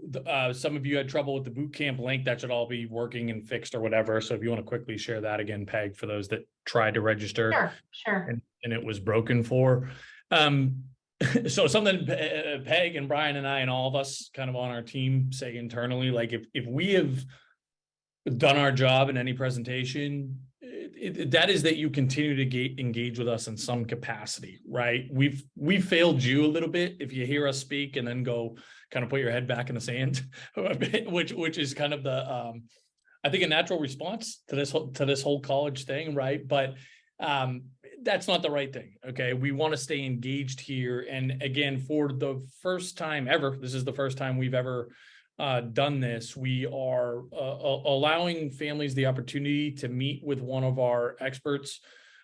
some of you had trouble with the boot camp link. That should all be working and fixed or whatever. So if you want to quickly share that again, Peg, for those that tried to register, sure, and it was broken for. So something Peg and Brian and I and all of us kind of on our team say internally, like if we have done our job in any presentation, that is that you continue to engage with us in some capacity, right? We've failed you a little bit if you hear us speak and then go kind of put your head back in the sand, which is kind of the I think a natural response to this whole college thing, right? But that's not the right thing. Okay, we want to stay engaged here, and again, for the first time ever, this is the first time we've ever done this. We are allowing families the opportunity to meet with one of our experts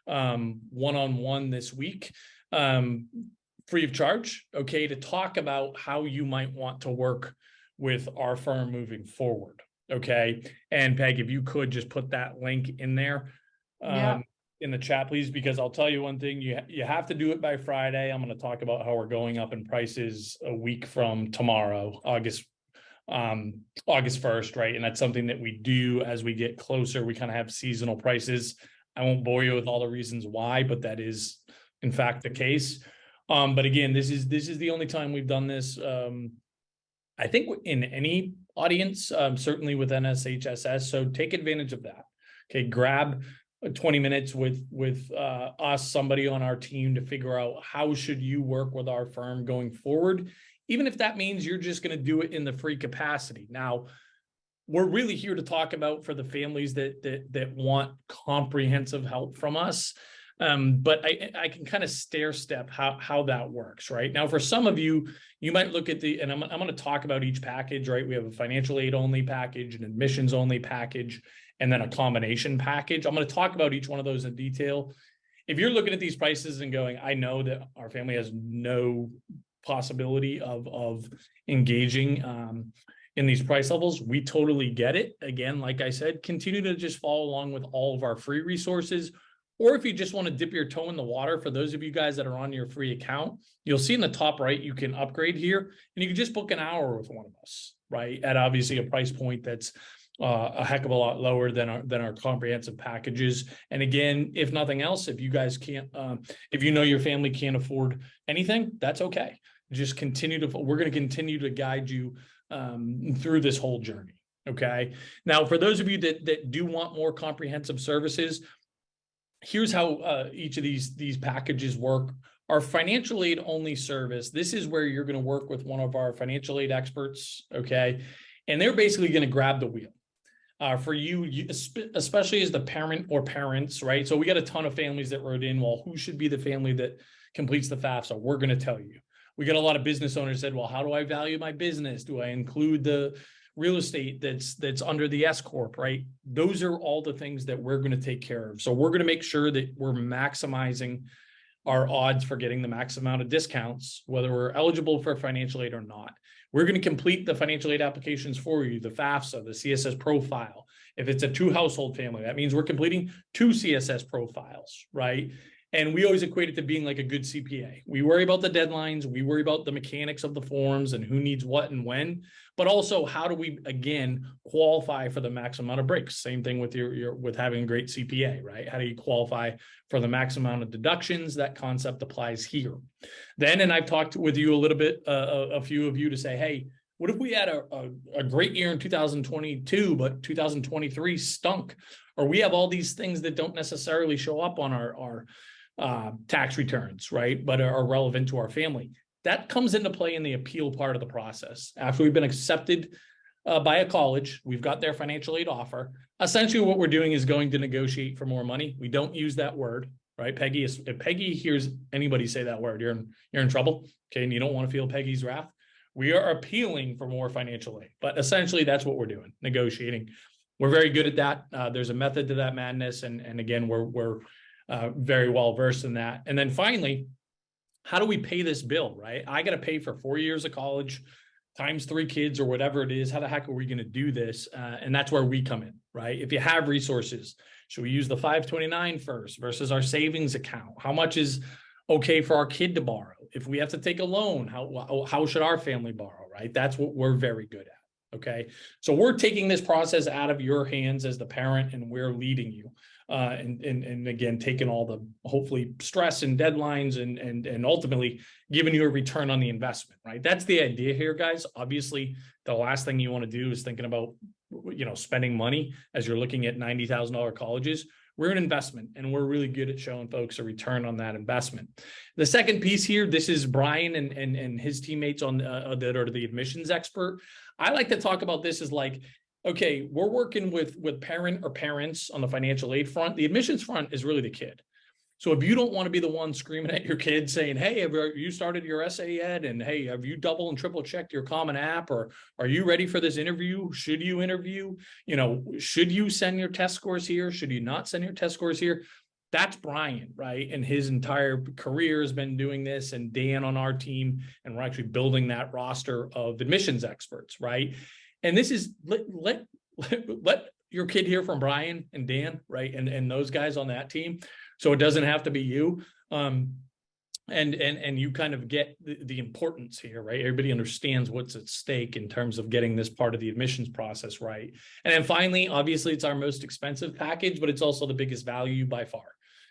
one-on-one this week, free of charge, okay, to talk about how you might want to work with our firm moving forward. Okay, and Peg, if you could just put that link in there in the chat, please, because I'll tell you one thing, you have to do it by Friday. I'm going to talk about how we're going up in prices a week from tomorrow, August 1st, right? And that's something that we do as we get closer. We kind of have seasonal prices. I won't bore you with all the reasons why, but that is in fact the case. But again, this is the only time we've done this. I think in any audience, certainly with NSHSS. So take advantage of that. Okay, grab 20 minutes with us, somebody on our team, to figure out how should you work with our firm going forward, even if that means you're just going to do it in the free capacity. Now, we're really here to talk about for the families that want comprehensive help from us. But I can kind of stair step how that works, right? Now, for some of you, you might look at and I'm going to talk about each package, right? We have a financial aid only package, an admissions only package, and then a combination package. I'm going to talk about each one of those in detail. If you're looking at these prices and going, I know that our family has no possibility of engaging in these price levels, we totally get it. Again, like I said, continue to just follow along with all of our free resources. Or if you just want to dip your toe in the water, for those of you guys that are on your free account, you'll see in the top right, you can upgrade here and you can just book an hour with one of us, right? At obviously a price point that's a heck of a lot lower than our comprehensive packages. And again, if nothing else, if you guys can't, if you know your family can't afford anything, that's okay. Just we're going to continue to guide you through this whole journey. Okay. Now, for those of you that do want more comprehensive services, here's how each of these packages work. Our financial aid only service, this is where you're going to work with one of our financial aid experts. Okay. And they're basically going to grab the wheel. For you, especially as the parent or parents, right? So we got a ton of families that wrote in, well, who should be the family that completes the FAFSA? We're going to tell you. We got a lot of business owners said, well, how do I value my business? Do I include the real estate that's under the S Corp, right? Those are all the things that we're going to take care of. So we're going to make sure that we're maximizing our odds for getting the max amount of discounts, whether we're eligible for financial aid or not. We're going to complete the financial aid applications for you, the FAFSA, the CSS profile. If it's a 2-household family, that means we're completing 2 CSS profiles, right? And we always equate it to being like a good CPA. We worry about the deadlines. We worry about the mechanics of the forms and who needs what and when, but also how do we, again, qualify for the max amount of breaks? Same thing with with having a great CPA, right? How do you qualify for the max amount of deductions? That concept applies here. Then, and I've talked with you a little bit, a few of you to say, hey, what if we had a great year in 2022, but 2023 stunk? Or we have all these things that don't necessarily show up on our tax returns, right? But are relevant to our family. That comes into play in the appeal part of the process. After we've been accepted by a college, we've got their financial aid offer. Essentially, what we're doing is going to negotiate for more money. We don't use that word, right? Peggy, if Peggy hears anybody say that word, you're in trouble. Okay, and you don't want to feel Peggy's wrath. We are appealing for more financial aid, but essentially that's what we're doing, negotiating. We're very good at that. There's a method to that madness, and again, we're very well versed in that. And then finally, how do we pay this bill, right? I got to pay for 4 years of college times 3 kids or whatever it is. How the heck are we going to do this? And that's where we come in, right? If you have resources, should we use the 529 first versus our savings account? How much is okay for our kid to borrow? If we have to take a loan, how should our family borrow, right? That's what we're very good at. Okay. So we're taking this process out of your hands as the parent, and we're leading you. And again, taking all the hopefully stress and deadlines and ultimately giving you a return on the investment, right? That's the idea here, guys. Obviously, the last thing you want to do is thinking about, spending money as you're looking at $90,000 colleges. We're an investment, and we're really good at showing folks a return on that investment. The second piece here, this is Brian and his teammates on that are the admissions expert. I like to talk about this as like, okay, we're working with parent or parents on the financial aid front. The admissions front is really the kid. So if you don't want to be the one screaming at your kid saying, hey, have you started your essay yet? And hey, have you double and triple checked your Common App? Or are you ready for this interview? Should you interview? Should you send your test scores here? Should you not send your test scores here? That's Brian, right? And his entire career has been doing this, and Dan on our team, and we're actually building that roster of admissions experts, right? And this is let your kid hear from Brian and Dan, right? And those guys on that team. So it doesn't have to be you. And you kind of get the importance here, right? Everybody understands what's at stake in terms of getting this part of the admissions process right. And then finally, obviously, it's our most expensive package, but it's also the biggest value by far.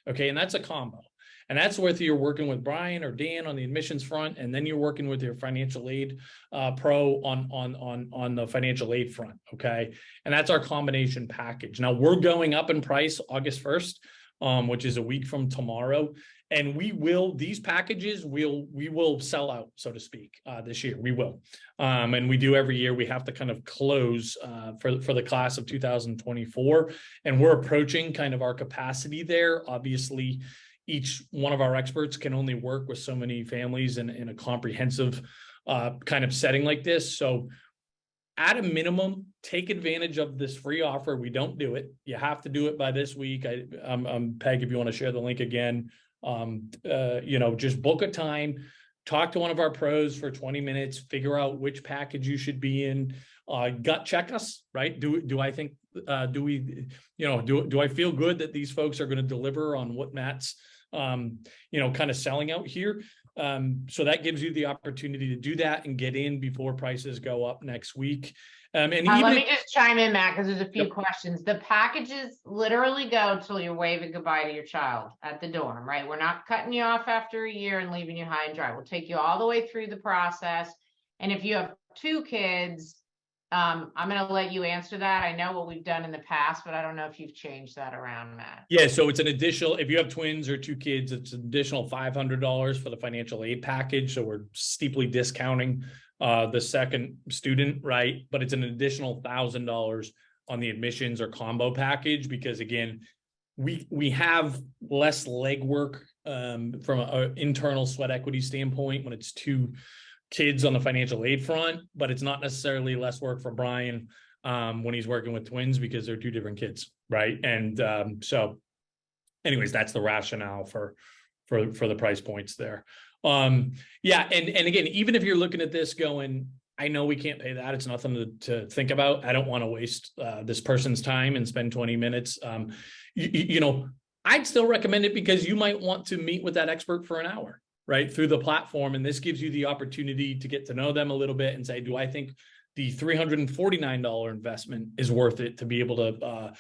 Okay, and that's a combo. And that's whether you're working with Brian or Dan on the admissions front, and then you're working with your financial aid pro on the financial aid front. Okay, and that's our combination package. Now we're going up in price August 1st. Which is a week from tomorrow. And these packages, we will sell out, so to speak, this year. We will. And we do every year. We have to kind of close for the class of 2024. And we're approaching kind of our capacity there. Obviously, each one of our experts can only work with so many families in a comprehensive kind of setting like this. So at a minimum, take advantage of this free offer. We don't do it. You have to do it by this week. Peg, if you want to share the link again, just book a time, talk to one of our pros for 20 minutes, figure out which package you should be in, gut check us, right? Do I think, do I feel good that these folks are going to deliver on what Matt's, kind of selling out here? So that gives you the opportunity to do that and get in before prices go up next week. And even Let if- me just chime in, Matt, because there's a few questions. The packages literally go till you're waving goodbye to your child at the dorm, right? We're not cutting you off after a year and leaving you high and dry. We'll take you all the way through the process. And if you have 2 kids, I'm going to let you answer that. I know what we've done in the past, but I don't know if you've changed that around, Matt. Yeah, so it's an additional, if you have twins or 2 kids, it's an additional $500 for the financial aid package. So we're steeply discounting the second student, right? But it's an additional $1,000 on the admissions or combo package, because again, we have less legwork from an internal sweat equity standpoint when it's 2 kids on the financial aid front, but it's not necessarily less work for Brian when he's working with twins, because they're 2 different kids, right? And so anyways, that's the rationale for the price points there. Yeah, and again, even if you're looking at this going, I know we can't pay that, it's nothing to think about, I don't want to waste this person's time and spend 20 minutes. You know, I'd still recommend it, because you might want to meet with that expert for an hour, right, through the platform. And this gives you the opportunity to get to know them a little bit and say, do I think the $349 investment is worth it to be able to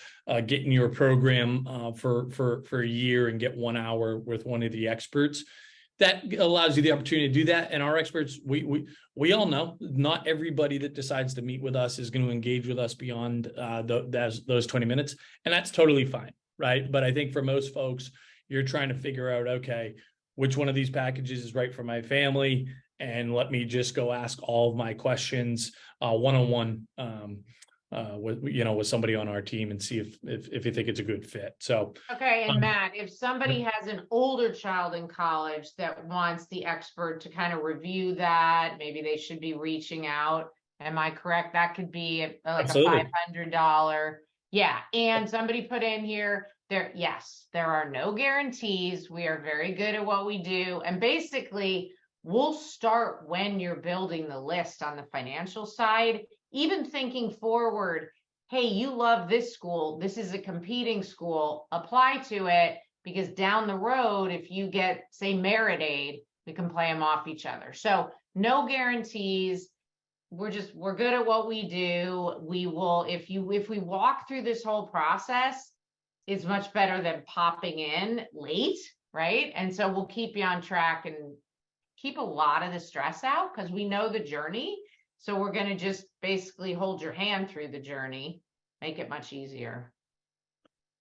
get in your program for a year and get 1 hour with one of the experts? That allows you the opportunity to do that. And our experts, we all know not everybody that decides to meet with us is going to engage with us beyond those 20 minutes. And that's totally fine, right? But I think for most folks, you're trying to figure out, okay, which one of these packages is right for my family? And let me just go ask all of my questions one-on-one with somebody on our team and see if you think it's a good fit. So okay, and Matt, if somebody has an older child in college that wants the expert to kind of review that, maybe they should be reaching out. Am I correct? That could be like Absolutely. a $500. Yeah, and somebody put in here, yes, there are no guarantees. We are very good at what we do. And basically, we'll start when you're building the list on the financial side, even thinking forward, hey, you love this school, this is a competing school, apply to it, because down the road, if you get, say, merit aid, we can play them off each other. So no guarantees. We're good at what we do. We will, if we walk through this whole process, it's much better than popping in late, right? And so we'll keep you on track and keep a lot of the stress out, because we know the journey. So we're going to just basically hold your hand through the journey, make it much easier.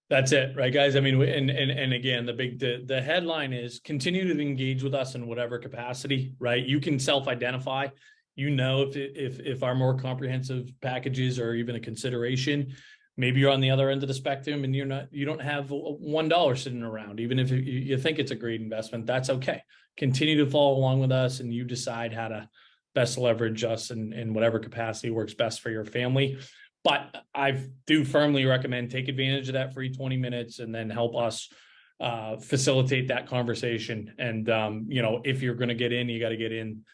That's it, right, guys? I mean, and again, the headline is continue to engage with us in whatever capacity, right? You can self-identify. You know, if our more comprehensive packages are even a consideration, maybe you're on the other end of the spectrum and you don't have $1 sitting around. Even if you think it's a great investment, that's okay. Continue to follow along with us, and you decide how to best leverage us in whatever capacity works best for your family. But I do firmly recommend take advantage of that free 20 minutes and then help us facilitate that conversation. And if you're going to get in, you got to get in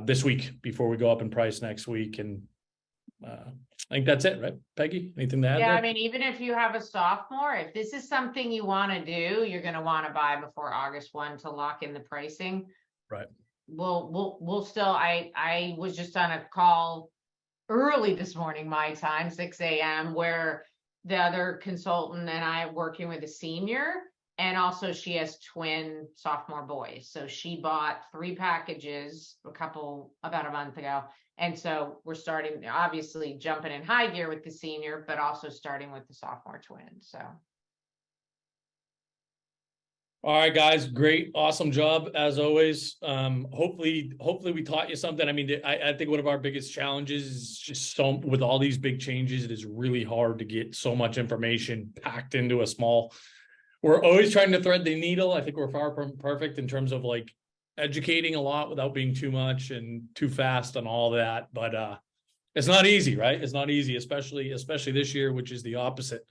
this week before we go up in price next week. And I think that's it, right, Peggy? Anything to add? Yeah, there? I mean, even if you have a sophomore, if this is something you want to do, you're going to want to buy before August 1 to lock in the pricing. Right. We'll still, I was just on a call early this morning, my time, 6 a.m., where the other consultant and I are working with a senior, and also she has twin sophomore boys. So she bought 3 packages about a month ago. And so we're starting, obviously jumping in high gear with the senior, but also starting with the sophomore twin. So. All right, guys, great, awesome job as always. Hopefully we taught you something. I mean, I think one of our biggest challenges is just with all these big changes, it is really hard to get so much information packed into a small. We're always trying to thread the needle. I think we're far from perfect in terms of like educating a lot without being too much and too fast and all that. But it's not easy, right? It's not easy, especially this year, which is the opposite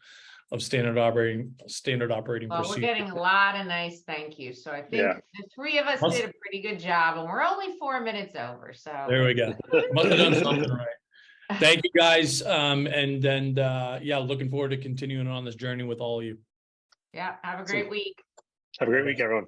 of standard operating Well, procedure. we're getting a lot of nice thank yous. So I think the 3 of us did a pretty good job, and we're only 4 minutes over. So there we go. Must have done something right. Thank you, guys. Yeah, looking forward to continuing on this journey with all of you. Yeah, have a great week. Have a great week, everyone.